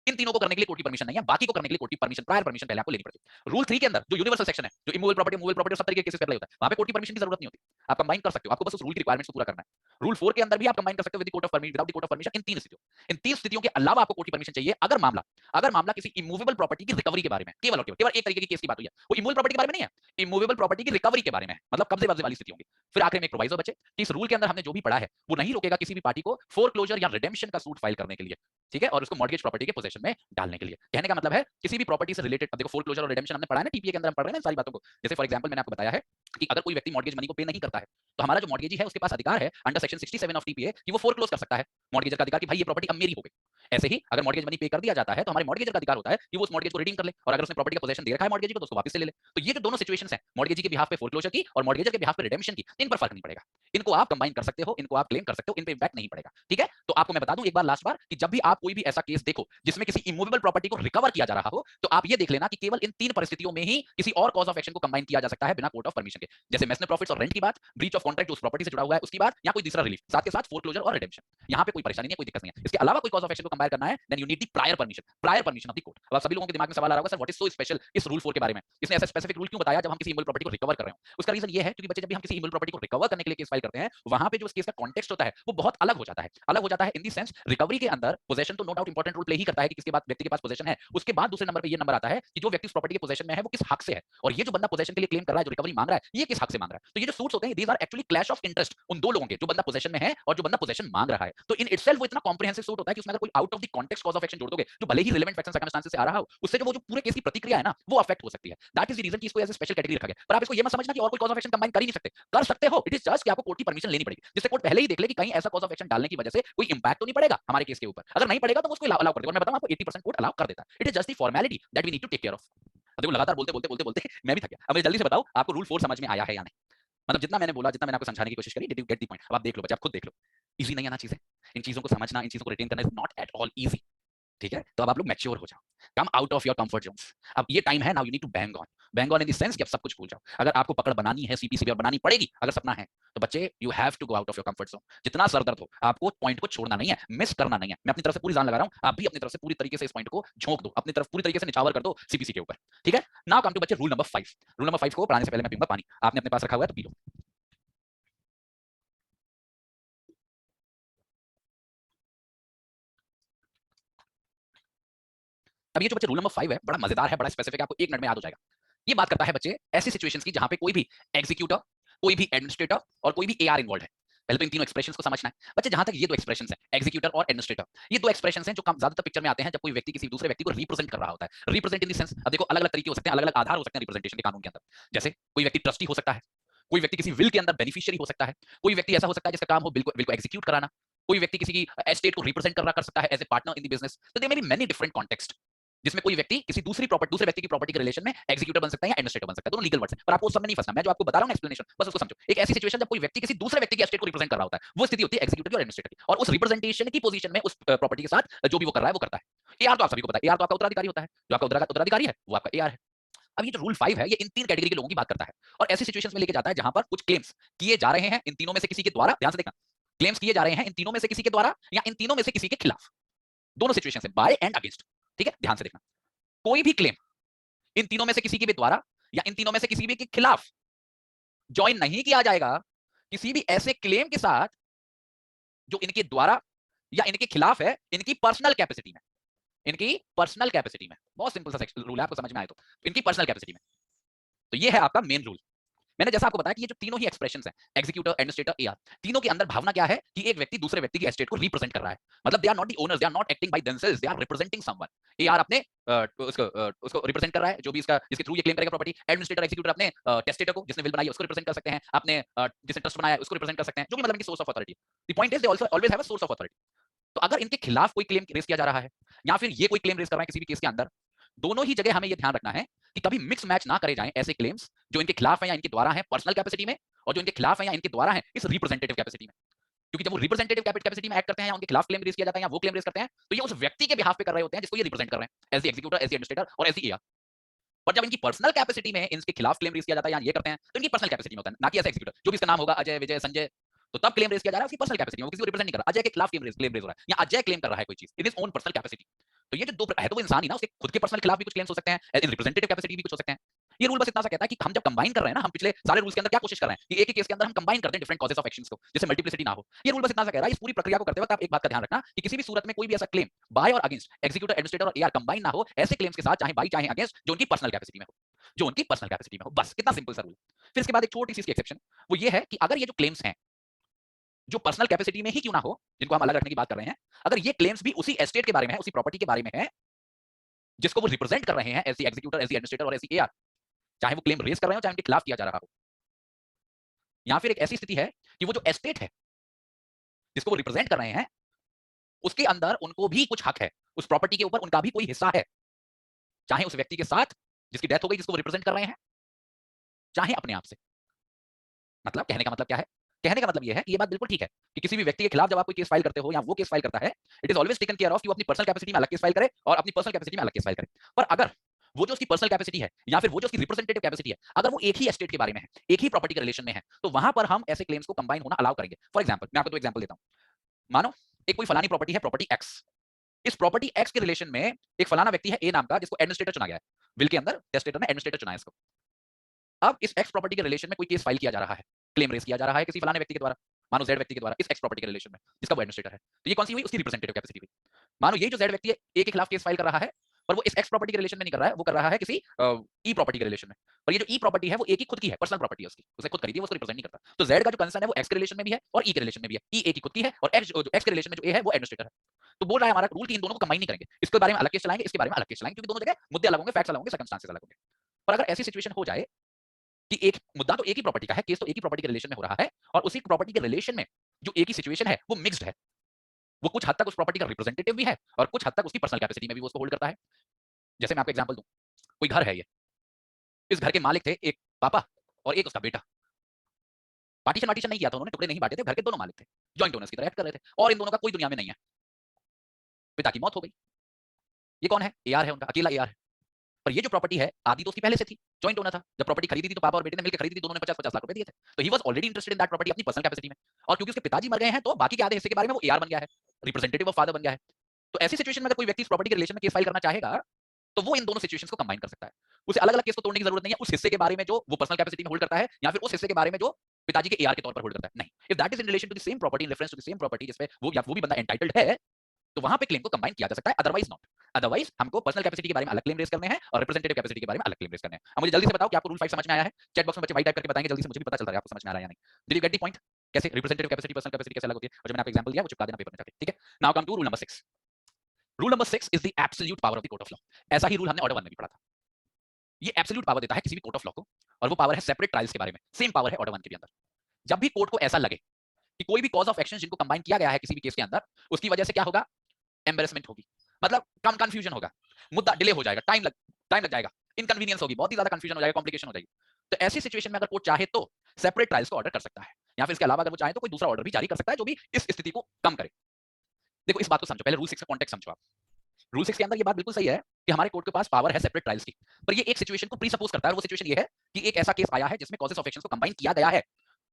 इन तीनों को करने के लिए कोर्ट की परमिशन नहीं है, बाकी को करने के लिए कोर्ट की परमिशन, प्रायर परमिशन पहले आपको लेनी पड़ती है। रूल 3 के अंदर जो यूनिवर्सल सेक्शन है, जो इमूवेबल प्रॉपर्टी सब तरीके के केसेस पे अप्लाई होता है, वहां पे कोर्ट की परमिशन की जरूरत नहीं होती, आप कंबाइन कर सकते हो, आपको बस उस रूल की रिक्वायरमेंट्स को पूरा करना है। रूल 4 के अंदर भी आप कंबाइन कर सकते हो with the court of permission, without the court of permission, इन तीन स्थितियों के अलावा आपको कोर्ट की परमिशन चाहिए अगर मामला किसी इमूवेबल प्रॉपर्टी की रिकवरी के बारे में, केवल और केवल एक तरीके की केस की बात हुई है, वो इमूवेबल प्रॉपर्टी के बारे में नहीं है, इमूवेबल प्रॉपर्टी की रिकवरी के बारे में है, मतलब कब्जे वाली स्थिति होगी। फिर आखिर में एक प्रोवाइजो बचे कि इस रूल के अंदर हमने जो भी पढ़ा है वो नहीं रोकेगा किसी भी पार्टी को फोरक्लोजर या रिडेम्पशन का सूट फाइल करने के लिए, ठीक है, और उसको मॉर्गेज प्रॉपर्टी के पोजीशन में डालने के लिए। कहने का मतलब है किसी भी प्रॉपर्टी से रिलेटेड, अब देखो फोरक्लोजर और रिडेम्पशन हमने पढ़ा है ना टीपीए के अंदर, हम पढ़ रहे हैं ना सारी बातों को। जैसे फॉर एग्जांपल मैंने आपको बताया है कि अगर कोई व्यक्ति मॉर्गेज मनी को पे नहीं करता है तो हमारा जो मॉर्गेजी है उसके पास अधिकार है अंडर सेक्शन 67 ऑफ टीपीए कि वो फोरक्लोज कर सकता है, मॉर्गेजर का अधिकार कि भाई ये प्रॉपर्टी अब मेरी हो गई। ऐसे ही अगर मॉर्गेज मनी पे कर दिया जाता है तो हमारे मॉर्गेजर का अधिकार होता है कि वो उस मॉर्गेज को रिडीम कर ले, और अगर उसने प्रॉपर्टी का पोजीशन दे रखा है मॉर्गेजी को तो उसको वापस से ले ले। तो ये जो दोनों सिचुएशंस हैं, मॉर्गेजी के बिहाफ पे फोरक्लोजर की और मॉर्गेजर के बिहाफ पे रिडेम्पशन की, इन पर फर्क नहीं पड़ेगा, इनको आप कंबाइन कर सकते हो, इनको आप क्लेम कर सकते हो, इन पे इंपैक्ट नहीं पड़ेगा, ठीक है। तो आपको मैं बता दूं एक बार लास्ट बार कि जब भी आप कोई भी ऐसा केस देखो जिसमें किसी इमूवेबल प्रॉपर्टी को रिकवर किया जा रहा हो, तो आप ये देख लेना कि केवल इन तीन परिस्थितियों में ही किसी और कॉज ऑफ एक्शन को कंबाइन किया जा सकता है बिना कोर्ट ऑफ परमिशन के, जैसे मेस ने प्रॉफिट्स और रेंट की बात, ब्रीच ऑफ कॉन्ट्रैक्ट जो उस प्रॉपर्टी से जुड़ा हुआ है उसकी बात, या कोई दूसरा रिलीफ, साथ के साथ फोरक्लोजर और रिडेम्पशन। यहां पे कोई परेशानी नहीं है, कोई दिक्कत नहीं है। इसके अलावा कोई कॉज ऑफ एक्शन को कंबाइन करना है, then you need the prior permission of the court. अब आप सभी लोगों के दिमाग में सवाल आ रहा होगा sir what is so special इस रूल 4 के बारे में, इसने ऐसा स्पेसिफिक रूल क्यों बताया जब हम किसी इमूवेबल प्रॉपर्टी को रिकवर कर रहे हो। उसका रीजन ये है क्योंकि बच्चे जब भी हम किसी इमूवेबल प्रॉपर्टी को रिकवर करने के लिए केस फाइल करते हैं, वहां पे जो उस केस का कॉन्टेक्स्ट होता है वो बहुत अलग हो जाता है इन द सेंस रिकवरी के अंदर पोजीशन तो no doubt important role play ही करता है कि किसके बाद व्यक्ति के पास पोजीशन है, उसके बाद दूसरे नंबर पे ये नंबर आता है कि जो व्यक्ति उस प्रॉपर्टी के पोजीशन में है वो किस हक से है, और ये जो बंदा पोजीशन के लिए क्लेम कर रहा है, जो रिकवरी मांग रहा है, ये किस हक से मांग रहा है। तो ये जो सूट्स होते हैं these are actually clash of interest उन दो लोगों के, जो बंदा पोजीशन में है और जो बंदा पोजीशन मांग रहा है। तो इन इटसेल्फ वो इतना कॉम्प्रिहेंसिव सूट होता है कि उसमें अगर कोई out of the context cause of action जोड़ दोगे जो भले ही रिलेवेंट फैक्ट्स एंड सर्कमस्टेंसेस से आ रहा हो, उससे जो वो जो पूरे केस की प्रतिक्रिया है ना वो अफेक्ट हो सकती है। दैट इज द रीजन कि इसको एज ए स्पेशल कैटेगरी रखा गया। पर आप इसको ये मत समझना कि और कोई कॉज ऑफ एक्शन कंबाइन कर ही नहीं सकते, कर सकते हो, इट इज जस्ट कि आपको कोर्ट की परमिशन लेनी पड़ेगी, जिससे कोर्ट पहले ही देख ले कि कहीं ऐसा कॉज ऑफ एक्शन डालने की वजह से कोई इंपैक्ट तो नहीं पड़ेगा हमारे केस के ऊपर। अगर नहीं पड़ेगा तो उसको अलाउ कर देगा, और मैं बताऊं आपको 80% कोर्ट अलाउ कर देता है। It is just the formality that we need to take care of. अब देखो लगातार बोलते मैं भी थक गया। अब मुझे जल्दी से बताओ आपको रूल 4 समझ में आया है या नहीं, मतलब जितना मैंने बोला, जितना मैंने आपको समझाने की कोशिश करी, did you get the point. अब आप देख लो बच्चे, आप खुद देख लो, इजी नहीं है ना चीजें, इन चीजों को समझना, इन चीजों को रिटेन करना is not at all easy, ठीक है। तो अब आप लोग मैच्योर हो जाओ, come out of your comfort zones. अब ये टाइम है, now you need to bang on in the sense कि अब सब कुछ भूल जाओ। अगर आपको पकड़ बनानी है सीपीसीबी और बनानी पड़ेगी अगर सपना है, तो बच्चे you have to go out of your comfort zone. जितना सर दर्द हो आपको पॉइंट को छोड़ना नहीं है, मिस करना नहीं है। मैं अपनी तरफ से पूरी जान लगा रहा हूं, आप भी अपनी तरफ से पूरी तरीके से इस पॉइंट को झोंक दो, अपनी तरफ पूरी तरीके से निछावर कर दो सीपीसी के ऊपर, ठीक है। नाउ कम टू बच्चे रूल नंबर 5। रूल नंबर 5 को पढ़ाने से पहले मैं पीऊंगा पानी, आपने अपने पास रखा हुआ है तो पी लो। अब ये जो बच्चे रूल नंबर 5 है बड़ा मजेदार है, बड़ा स्पेसिफिक है, आपको एक मिनट में याद हो जाएगा। ये बात करता है बच्चे ऐसी सिचुएशंस की जहां पे कोई भी एग्जीक्यूटर, कोई भी एडमिनिस्ट्रेटर और कोई भी एआर इन्वॉल्व है। पहले तो इन तीनों एक्सप्रेशंस को समझना है बच्चे। जहां तक ये दो एक्सप्रेशंस हैं, एग्जीक्यूटर और एडमिनिस्ट्रेटर, ये दो एक्सप्रेशंस हैं जो कम ज्यादातर पिक्चर में आते हैं जब कोई व्यक्ति किसी दूसरे व्यक्ति को रिप्रेजेंट कर रहा होता है। रिप्रेजेंट इन द सेंस, अब देखो अलग अलग तरीके हो सकते हैं, अलग अलग आधार हो सकते हैं रिप्रेजेंटेशन के कानून के अंदर। जैसे कोई व्यक्ति ट्रस्टी हो सकता है, कोई व्यक्ति किसी विल के अंदर बेनिफिशियरी हो सकता है, कोई व्यक्ति ऐसा हो सकता है जिसका काम हो बिल को एग्जीक्यूट कराना, कोई व्यक्ति किसी की एस्टेट को रिप्रेजेंट कर सकता है as a partner in the business. तो there may be many different context जिसमें कोई व्यक्ति किसी दूसरे व्यक्ति की प्रॉपर्टी के रिलेशन में एग्जीक्यूटर बन सकता है या एडमिनिस्ट्रेटर बन सकता है। दोनों लीगल वर्ड्स हैं, पर आपको उस समय नहीं फंसना। मैं जो आपको बता रहा हूं एक्सप्लेनेशन, बस उसको समझो। एक ऐसी सिचुएशन जब कोई व्यक्ति किसी दूसरे व्यक्ति की एस्टेट को रिप्रेजेंट कर रहा होता है, वो स्थिति होती है एग्जीक्यूटर और एडमिनिस्ट्रेटर की, और उस रिप्रेजेंटेशन की पोजीशन में उस प्रॉपर्टी के साथ जो भी वो कर रहा है वो करता है। एआर तो आप सभी को पता है, एआर तो आपका उत्तराधिकारी होता है, जो आपका उत्तराधिकारी है वो आपका एआर है। अब ये जो रूल 5 है ये इन 3 कैटेगरी के लोगों की बात करता है और ऐसी सिचुएशंस में लेके जाता है जहां पर कुछ क्लेम्स किए जा रहे हैं इन तीनों में से किसी के द्वारा, ध्यान से देखना, क्लेम्स किए जा रहे हैं इन तीनों में से किसी के द्वारा या इन तीनों में से किसी के खिलाफ, दोनों सिचुएशन है, बाय एंड अगेंस्ट। ठीक है, ध्यान से देखना, कोई भी क्लेम इन तीनों में से किसी के भी द्वारा या इन तीनों में से किसी भी के खिलाफ ज्वाइन नहीं किया जाएगा किसी भी ऐसे क्लेम के साथ जो इनके द्वारा या इनके खिलाफ है इनकी पर्सनल कैपेसिटी में, इनकी पर्सनल कैपेसिटी में। बहुत सिंपल सा रूल है, आपको समझ में आए तो इनकी पर्सनल कैपेसिटी में। तो ये है आपका मेन रूल। मैंने जैसा आपको बताया कि ये जो तीनों ही एक्सप्रेशंस हैं, एग्जीक्यूटर, एडमिनिस्ट्रेटर, एआर, तीनों के अंदर भावना क्या है कि एक व्यक्ति दूसरे व्यक्ति की एस्टेट को रिप्रेजेंट कर रहा है। मतलब they are not the owners, they are not acting by themselves, they are representing someone. AR अपने उसको रिप्रेजेंट कर रहा है, जो भी इसका जिसके थ्रू ये क्लेम करेगा प्रॉपर्टी। एडमिनिस्ट्रेटर, एग्जीक्यूटर अपने टेस्टेटर को, जिसने विल बनाई है, उसको रिप्रेजेंट कर सकते हैं, अपने जिसने ट्रस्ट बनाया है उसको रिप्रेजेंट कर सकते हैं, जो भी मतलब इनकी source of authority. The point is they also always have a source of authority. तो अगर इनके खिलाफ कोई क्लेम रेज किया जा रहा है या फिर ये कोई क्लेम रेज कर रहा है किसी भी केस के अंदर, दोनों ही जगह हमें ये ध्यान रखना है कि कभी मिक्स मैच ना करे जाएं ऐसे क्लेम्स जो इनके खिलाफ है या इनके द्वारा है पर्सनल कैपेसिटी में, और जो इनके खिलाफ है या इनके द्वारा है इस रिप्रेजेंटेटिव कैपेसिटी में। क्योंकि जब वो रिप्रेजेंटेटिव कैपेसिटी में एक्ट करते हैं या उनके खिलाफ क्लेम रेज किया जाता है या वो क्लेम रेज करते हैं, तो ये उस व्यक्ति के बिहाफ पे कर रहे होते हैं जिसको ये रिप्रेजेंट कर रहे हैं, as the executor, as the administrator और एज द एआर। पर जब इनकी पर्सनल कैपेसिटी में इनके खिलाफ क्लेम रेज किया जाता है या ये करते हैं, तो इनकी पर्सनल कैपेसिटी में होता है, ना कि ऐसा एग्जीक्यूटर जो भी इसका नाम होगा अजय, विजय, संजय, तो तब क्लेम रेज किया जा रहा है उसकी पर्सनल कैपेसिटी में, वो किसी को रिप्रेजेंट नहीं कर रहा। अजय के खिलाफ क्लेम रेज हो रहा है या अजय क्लेम कर रहा है कोई चीज in his own personal capacity. तो ये जो दो है तो वो इंसान ही ना, उसके खुद के पर्सनल खिलाफ भी कुछ क्लेम्स हो सकते हैं, इन रिप्रेजेंटेटिव कैपेसिटी भी कुछ हो सकते हैं। ये रूल बस इतना सा कहता है कि हम जब कंबाइन कर रहे हैं ना, हम पिछले सारे रूल्स के अंदर क्या कोशिश कर रहे हैं कि एक ही केस के अंदर हम कंबाइन करते हैं डिफरेंट कॉजेस ऑफ एक्शंस को, जिससे मल्टीप्लिसिटी ना हो। ये रूल बस इतना सा कह रहा है, इस पूरी प्रक्रिया को करते वक्त आप एक बात का ध्यान रखना कि किसी भी सूरत में कोई भी ऐसा क्लेम बाय और अगेंस्ट एग्जीक्यूटर, एडमिनिस्ट्रेटर और एआर कंबाइन ना हो ऐसे क्लेम्स के साथ, चाहे बाय चाहे अगेंस्ट, जो उनकी पर्सनल कैपेसिटी में हो, जो उनकी पर्सनल कैपेसिटी में हो। बस कितना सिंपल सा रूल। फिर इसके बाद एक छोटी सी इसकी एक्सेप्शन, वो ये है कि अगर ये जो क्लेम्स हैं जो पर्सनल कैपेसिटी में ही क्यों ना हो, जिनको हम अलग रखने की बात कर रहे हैं, अगर ये क्लेम्स भी उसी एस्टेट के बारे में है, उसी प्रॉपर्टी के बारे में है जिसको वो रिप्रेजेंट कर रहे हैं, as the executor, as the administrator और एज द एआर, चाहे वो क्लेम रेज कर रहे हो चाहे उनके खिलाफ किया जा रहा हो, या फिर एक ऐसी स्थिति है कि वो जो एस्टेट है जिसको वो रिप्रेजेंट कर रहे हैं उसके अंदर उनको भी कुछ हक है, उस प्रॉपर्टी के ऊपर उनका भी कोई हिस्सा है, चाहे उस व्यक्ति के साथ जिसकी डेथ हो गई जिसको वो रिप्रेजेंट कर रहे हैं, चाहे अपने आप से। मतलब कहने का मतलब क्या है? कहने का मतलब यह है कि ये बात बिल्कुल ठीक है कि किसी भी व्यक्ति के खिलाफ जब आप कोई केस फाइल करते हो या वो केस फाइल करता है, it is always taken care of कि वो अपनी पर्सनल कैपेसिटी में अलग केस फाइल करे और अपनी पर्सनल कैपेसिटी में अलग केस फाइल करे। पर अगर वो जो उसकी पर्सनल कैपेसिटी है या फिर वो जो उसकी रिप्रेजेंटेटिव कैपेसिटी है, अगर वो एक ही एस्टेट के बारे में है, एक ही प्रॉपर्टी के रिलेशन में है, तो वहां पर हम ऐसे क्लेम्स को कंबाइन होना अलाउ करेंगे। फॉर एग्जाम्पल, मैं आपको दो एग्जाम्पल देता हूं। मानो एक कोई फलानी प्रॉपर्टी है, प्रॉपर्टी एक्स। इस प्रॉपर्टी एक्स के रिलेशन में एक फलाना व्यक्ति है ए नाम का, जिसको एडमिनिस्ट्रेटर चुना गया है, विल के अंदर टेस्टेटर ने एडमिनिस्ट्रेटर चुना है इसको। अब इस एक्स प्रॉपर्टी के रिलेशन में कोई केस फाइल किया जा रहा है, क्लेम रेज किया जा रहा है किसी फलाने व्यक्ति के द्वारा, मानो जेड व्यक्ति के द्वारा, इस एक्स प्रॉपर्टी के रिलेशन में जिसका वो एडमिनिस्ट्रेटर है। तो ये कौन सी हुई? उसकी रिप्रेजेंटेटिव कैपेसिटी हुई। मानो ये जो जेड व्यक्ति है ए के खिलाफ केस फाइल कर रहा है, पर वो इस एक्स प्रॉपर्टी के रिलेशन में नहीं कर रहा है, वो कर रहा है किसी ई प्रॉपर्टी के रिलेशन में। पर ये जो ई प्रॉपर्टी है वो ए की खुद की है, पर्सनल प्रॉपर्टी है उसकी, उसने खुद खरीदी है, वो उसको रिप्रेजेंट नहीं करता। तो जेड का जो कंसर्न है वो एक्स के रिलेशन में भी है और ई के रिलेशन में भी है। ई ए की खुद की है और एक्स जो एक्स के रिलेशन में जो ए है वो एडमिनिस्ट्रेटर है। तो बोल रहा है हमारा रूल कि इन दोनों को कंबाइन नहीं करेंगे, इसके बारे में अलग केस चलाएंगे, इसके बारे में अलग केस चलाएंगे, क्योंकि दोनों जगह मुद्दे अलग होंगे, फैक्ट्स अलग होंगे, सर्कमस्टेंसेस अलग होंगे। पर अगर ऐसी सिचुएशन हो जाए कि एक मुद्दा तो एक ही प्रॉपर्टी का है, केस तो एक ही प्रॉपर्टी के रिलेशन में हो रहा है, और उसी प्रॉपर्टी के रिलेशन में जो एक ही सिचुएशन है वो मिक्स्ड है, वो कुछ हद तक उस प्रॉपर्टी का रिप्रेजेंटेटिव भी है और कुछ हद तक उसकी पर्सनल कैपेसिटी में भी वो उसको होल्ड करता है। जैसे मैं आपको एग्जांपल दूं, कोई घर है, ये इस घर के मालिक थे एक पापा और एक उसका बेटा। पार्टीशन वार्टीशन नहीं किया था उन्होंने, टुकड़े नहीं बांटे थे, घर के दोनों मालिक थे, जॉइंट ओनर्स की तरह एक्ट कर रहे थे, और इन दोनों का कोई दुनिया में नहीं है। पिता की मौत हो गई, ये कौन है? एआर है, उनका अकेला एआर है। पर ये जो प्रॉपर्टी है आदि तो उसकी पहले से थी, जॉइंट ओनर था। जब प्रॉपर्टी खरीदी थी तो पापा और बेटे ने मिलकर खरीदी थी, दोनों ने 50-50 लाख रुपए दिए थे। तो he was already interested in that property अपनी पर्सनल कैपेसिटी में, और क्योंकि उसके पिताजी मर गए हैं तो बाकी के आधे हिस्से के बारे में वो एआर बन गया है, रिप्रेजेंटेटिव ऑफ फादर बन गया है। तो ऐसी सिचुएशन में अगर कोई व्यक्ति इस प्रॉपर्टी के रिलेशन में केस फाइल करना चाहेगा तो वो इन दोनों सिचुएशंस को कंबाइन कर सकता है। उसे अलग अलग केस को तोड़ने की जरूरत नहीं है, उस हिस्से के बारे में जो वो पर्सनल कैपेसिटी में होल्ड करता है या फिर उस हिस्से के बारे में जो पिताजी के एआर के तौर पर होल्ड करता है, नहीं। If that is in relation to the same property, in reference to the same property जिसपे वो भी बंदा एंटाइटल्ड है, तो वहां पे क्लेम को कंबाइन किया जा सकता है, अदरवाइज नॉट। अदरवाइज हमको पर्सनल कैपेसिटी के बारे में अलग क्लेम रेज करने हैं और रिप्रेजेंटेटिव कैपेसिटी के बारे में अलग क्लेम रेज करने हैं। अब मुझे जल्दी से बताओ कि आपको रूल 5 समझ में आया है? चैट बॉक्स में बच्चे वाइट टाइप करके बताएंगे, जल्दी से मुझे भी पता चल रहा है आपको समझ में आ रहा है या नहीं। Did you get the point? कैसे रिप्रेजेंटेटिव कैपेसिटी, पर्सनल कैपेसिटी कैसे अलग होती है, और जो मैंने आपको एग्जांपल दिया वो चिपका देना पेपर में जाके, ठीक है? Now come to rule number 6। Rule number 6 is the absolute power of the court of law. ऐसा ही रूल हमने ऑर्डर 1 में भी पढ़ा था। ये एब्सोल्यूट पावर देता है किसी भी कोर्ट ऑफ लॉ को, और वो पावर है सेपरेट ट्रायल्स के बारे में। सेम पावर है ऑर्डर 1 के भी अंदर। जब भी कोर्ट को ऐसा लगे कि कोई भी कॉज ऑफ एक्शन जिनको कंबाइन किया गया है किसी भी केस के अंदर, उसकी वजह से क्या होगा? एम्बेरसमेंट होगी, मतलब कम कंफ्यूजन होगा, मुद्दा डिले हो जाएगा, टाइम लग जाएगा, इनकन्वीनियंस होगी, बहुत ही ज्यादा कंफ्यूजन हो जाएगा, कॉम्प्लिकेशन हो जाएगी। तो ऐसी सिचुएशन में अगर कोर्ट चाहे तो सेपरेट ट्रायल्स को ऑर्डर कर सकता है, या फिर इसके अलावा अगर वो चाहे तो कोई दूसरा ऑर्डर भी जारी कर सकता है जो भी इस स्थिति को कम करे। देखो इस बात को समझो, पहले रूल 6 का कॉन्टेक्स्ट समझो आप। रूल 6 के अंदर ये बात बिल्कुल सही है कि हमारे कोर्ट के पास पावर है सेपरेट ट्रायल्स की, पर ये एक सिचुएशन को प्री सपोज करता है, वो सिचुएशन ये है कि एक ऐसा केस आया है जिसमें कॉजेस ऑफ एक्शंस को कंबाइन किया गया है।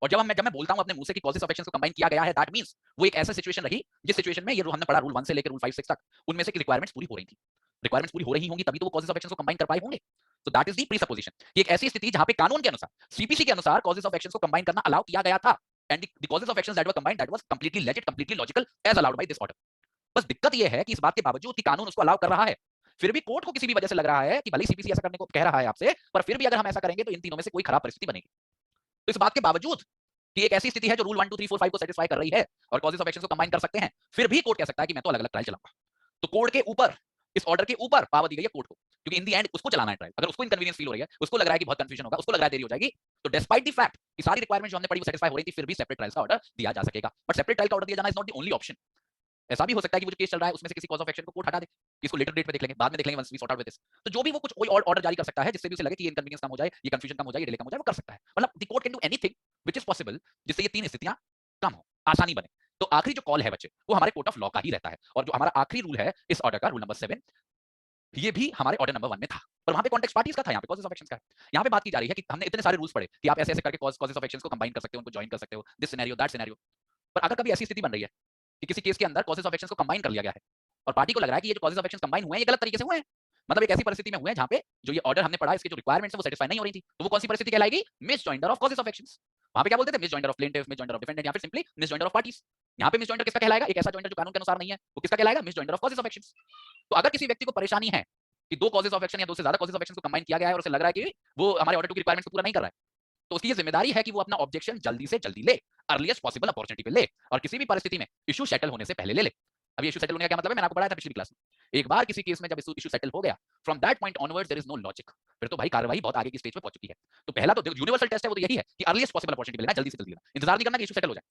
और जब मैं बोलता हूं अपने मुंह से कि कॉजेस ऑफ एक्शंस को कंबाइन किया गया है, दैट मींस वो एक ऐसा सिचुएशन रही जिस सिचुएशन में ये हमने पढ़ा रूल 1 से लेकर रूल 5 6 तक, उनमें से की रिक्वायरमेंट्स पूरी हो रही थी। रिक्वायरमेंट्स पूरी हो रही होंगी तभी तो वो कॉजेस ऑफ एक्शंस को कंबाइन कर पाए होंगे। तो दैट इज द प्रीसपोजिशन। ये एक ऐसी स्थिति जहां पे कानून के अनुसार, सीपीसी के अनुसार कॉजेस ऑफ एक्शंस को कंबाइन करना अलाउ किया गया था, and the causes of actions that were combined that was completely legit, completely logical as allowed by this order. बस दिक्कत यह है कि इस बात के बावजूद कि कानून उसको अलाउ कर रहा है, फिर भी कोर्ट को किसी भी वजह से लग रहा है कि भले सीपीसी ऐसा करने को कह रहा है आपसे, पर फिर भी अगर हम ऐसा करेंगे तो इन तीनों में से कोई खराब परिस्थिति बनेगी। तो इस बात के बावजूद कि एक ऐसी स्थिति है जो रूल 1 2 3 4 5 को सेटिस्फाई कर रही है और कॉजेस ऑफ एक्शन को कंबाइन कर सकते हैं, फिर भी कोर्ट कह सकता है कि मैं तो अलग अलग ट्रायल चलाऊंगा। तो कोर्ट के ऊपर, इस ऑर्डर के ऊपर पावर दी गई है कोर्ट को, क्योंकि इन दी एंड उसको चलाना है ट्रायल। अगर उसको इनकन्वीनियंस फील हो रही है, उसको लग रहा है कि बहुत कंफ्यूजन होगा, उसको लग रहा है देरी हो जाएगी, तो डिस्पाइट द फैक्ट कि सारी रिक्वायरमेंट जो हमने पढ़ी वो सेटिस्फाई हो रही थी, फिर भी सेपरेट ट्रायल्स का ऑर्डर दिया जा सकेगा। बट सेपरेट ट्रायल का ऑर्डर दिया जाना is not the only option. ऐसा भी हो सकता है कि वो जो केस चल रहा है उसमें से किसी कॉज ऑफ एक्शन को कोर्ट हटा दे, इसको लेटर डेट पे देख लेंगे, बाद में देख लेंगे once we sort out with this. तो जो भी वो कुछ कोई ऑर्डर जारी कर सकता है जिससे भी उसे लगे कि ये इनकन्वीनियंस कम हो जाए, ये कंफ्यूजन कम हो जाए, ये डिले कम हो जाए, वो कर सकता है। मतलब the court can do anything which is possible जिससे ये तीन स्थितियां कम हो, आसानी बने। तो आखिरी जो कॉल है बच्चे, वो हमारे कोर्ट ऑफ लॉ का ही रहता है। और जो हमारा आखिरी रूल है इस ऑर्डर का, रूल नंबर 7, ये भी हमारे ऑर्डर नंबर 1 में था, पर वहां पे कॉन्टेक्स्ट पार्टीज का था, यहाँ पे कॉजेस ऑफ एक्शंस का। यहाँ पे बात की जा रही है कि हमने इतने सारे रूल्स पढ़े कि आप ऐसे ऐसे करके कॉजेस ऑफ एक्शंस को कंबाइन कर सकते हो, उनको ज्वाइन कर सकते हो, दिस सिनेरियो दैट सिनेरियो। पर अगर कभी ऐसी स्थिति बन रही है कि किसी केस के अंदर कॉजेस ऑफ एक्शंस को कंबाइन कर लिया गया है और पार्टी को लग रहा है कि ये जो कॉजेस ऑफ एक्शंस कंबाइन हुए हैं ये गलत तरीके से हुए हैं, मतलब एक ऐसी परिस्थिति में हुए हैं जहां पे जो ये ऑर्डर हमने पढ़ा इसके जो रिक्वायरमेंट्स है वो सेटिस्फाई नहीं हो रही थी, तो वो कौन सी परिस्थिति कहलाएगी? मिसजॉइंडर ऑफ कॉजेस ऑफ एक्शंस। वहां पे क्या बोलते थे? मिसजॉइंडर ऑफ प्लेंटिफ, मिसजॉइंडर ऑफ डिफेंडेंट, या फिर सिंपली मिसजॉइंडर ऑफ पार्टीज। यहाँ पे मिसजॉइंडर किसका कहलाएगा? एक ऐसा जॉइंडर जो कानून के अनुसार नहीं है, वो किसका कहलाएगा? मिसजॉइंडर ऑफ कॉजेस ऑफ एक्शंस। तो अगर किसी व्यक्ति को परेशानी है कि दो कॉजेस ऑफ एक्शन या दो से ज्यादा कॉजेस ऑफ एक्शन को कंबाइन किया गया है और उसे लग रहा है कि वो हमारे ऑर्डर 2 की रिक्वायरमेंट्स को पूरा नहीं कर रहा है, तो उसकी ये जिम्मेदारी है कि वो अपना ऑब्जेक्शन जल्दी से जल्दी ले, अर्लीस्ट पॉसिबल अपॉर्चुनिटी पे ले, और किसी भी परिस्थिति में इशू सेटल होने से पहले ले ले। अब ये इशू सेटल होने का क्या मतलब है? मैंने आपको बताया था पिछली क्लास में, एक बार किसी केस में जब इशू सेटल हो गया, from that point onwards there is no logic, फिर तो भाई कार्रवाई बहुत आगे की स्टेज पे पहुंच चुकी है। तो पहला तो यूनिवर्सल टेस्ट है वो तो यही है कि अर्लीस्ट पॉसिबल अपॉर्चुनिटी पे लेना, जल्दी से जल्दी लेना, इंतजार नहीं करना कि इशू सेटल हो जाए।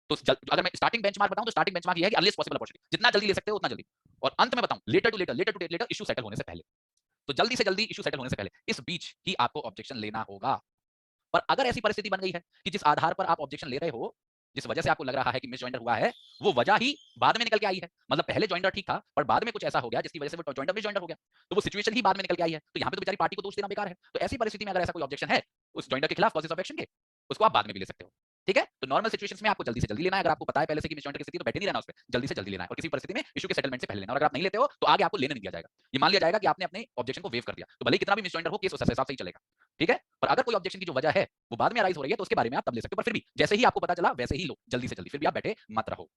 तो अगर मैं स्टार्टिंग बेंचमार्क बताऊं तो स्टार्टिंग बेंचमार्क ये है कि अर्लीस्ट पॉसिबल अपॉर्चुनिटी, जितना जल्दी ले सकते हो उतना जल्दी। और अंत में बताऊं, letter to letter, letter to letter, issue settle होने से पहले। तो जल्दी से जल्दी इशू सेटल होने से पहले इस बीच ही आपको ऑब्जेक्शन लेना होगा। पर अगर ऐसी परिस्थिति बन गई है कि जिस आधार पर आप ऑब्जेक्शन ले रहे हो, जिस वजह से आपको लग रहा है कि मिसजॉइंडर हुआ है, वो वजह ही बाद में निकल के आई है, मतलब पहले जॉइंडर ठीक था पर बाद में कुछ ऐसा हो गया जिसकी वजह से वो जॉइंडर मिसजॉइंडर हो गया, तो वो सिचुएशन ही बाद में निकल के आई है, तो यहाँ पे तो बेचारी पार्टी को दोष देना बेकार है। तो ऐसी परिस्थिति में अगर ऐसा कोई ऑब्जेक्शन है उस जॉइंडर के खिलाफ कॉजेस ऑफ एक्शन के, उसको आप बाद में भी ले सकते हो। ठीक है, तो नॉर्मल सिचुएशंस में आपको जल्दी से जल्दी लेना है। अगर आपको पता है पहले से कि मिसजॉइंडर की स्थिति, तो बैठे नहीं रहना उस पे, जल्दी से जल्दी लेना है, और किसी परिस्थिति में इशू के सेटलमेंट से पहले लेना। और अगर आप नहीं लेते हो तो आगे आपको लेने नहीं दिया जाएगा, ये मान लिया जाएगा कि आपने अपने ऑब्जेक्शन को वेव कर दिया, तो भले ही कितना भी मिसजॉइंडर हो केस उस हिसाब से ही चलेगा। ठीक है, पर अगर कोई ऑब्जेक्शन की जो वजह है वो बाद में अराइज हो रही है तो उसके बारे में आप तब ले सकते हो, पर फिर भी जैसे ही आपको पता चला वैसे ही लो, जल्दी से जल्दी, फिर भी आप बैठे मत रहो।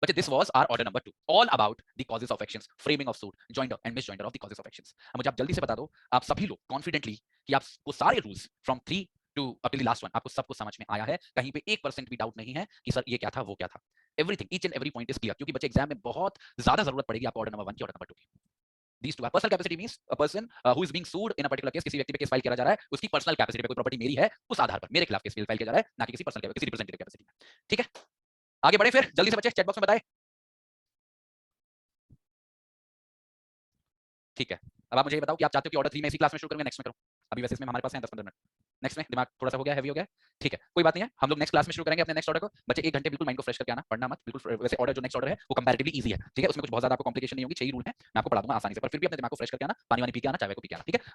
But this was our order number 2, all about the causes of actions, framing of suit, joinder and misjoinder of the causes of actions. अब मुझे आप जल्दी से बता दो, आप सभी लोग कॉन्फिडेंटली, कि आपको सारे rules from 3 to up till the last one आपको सबको समझ में आया है, कहीं पे 1% भी डाउट नहीं है कि सर ये क्या था वो क्या था। Everything, each and every point is clear, क्योंकि बच्चे एग्जाम में बहुत ज्यादा जरूरत पड़ेगी आपको ऑर्डर नंबर 1 की, ऑर्डर नंबर 2 की। These two are personal capacity means a person who is being sued in a particular case, किसी व्यक्ति पे केस फाइल किया जा रहा है, उसकी पर्सनल कैपेसिटी पे, कोई प्रॉपर्टी मेरी है उस आधार पर मेरे खिलाफ केस फाइल किया जा रहा है, ना कि किसी पर्सनल किसी रिप्रेजेंटेटिव कैपेसिटी में। ठीक है, आगे बढ़े फिर जल्दी से बच्चे, चैट बॉक्स में बताएं। ठीक है, अब आप मुझे बताओ कि आप चाहते हो कि ऑर्डर 3 में इसी क्लास में शुरू करूं, नेक्स्ट में करूं? अभी वैसे इसमें हमारे पास है 10-15 मिनट, नेक्स्ट में दिमाग थोड़ा सा हो गया, हैवी हो गया। ठीक है, कोई बात नहीं है, हम लोग नेक्स्ट क्लास में शुरू करेंगे अपने नेक्स्ट ऑर्डर को। बच्चे 1 घंटे बिल्कुल माइंड को फ्रेश करके आना, पढ़ना मत बिल्कुल। वैसे ऑर्डर जो नेक्स्ट ऑर्डर है वो कंपैरेटिवली इजी है, ठीक है, उसमें कुछ बहुत ज्यादा आपको कॉम्प्लिकेशन नहीं होगी, 6 ही रूल है, मैं आपको पढ़ा दूंगा आसानी से, पर फिर भी अपने दिमाग को फ्रेश करके आना, पानी वानी पी के आना, चाय को पी के आना। ठीक है।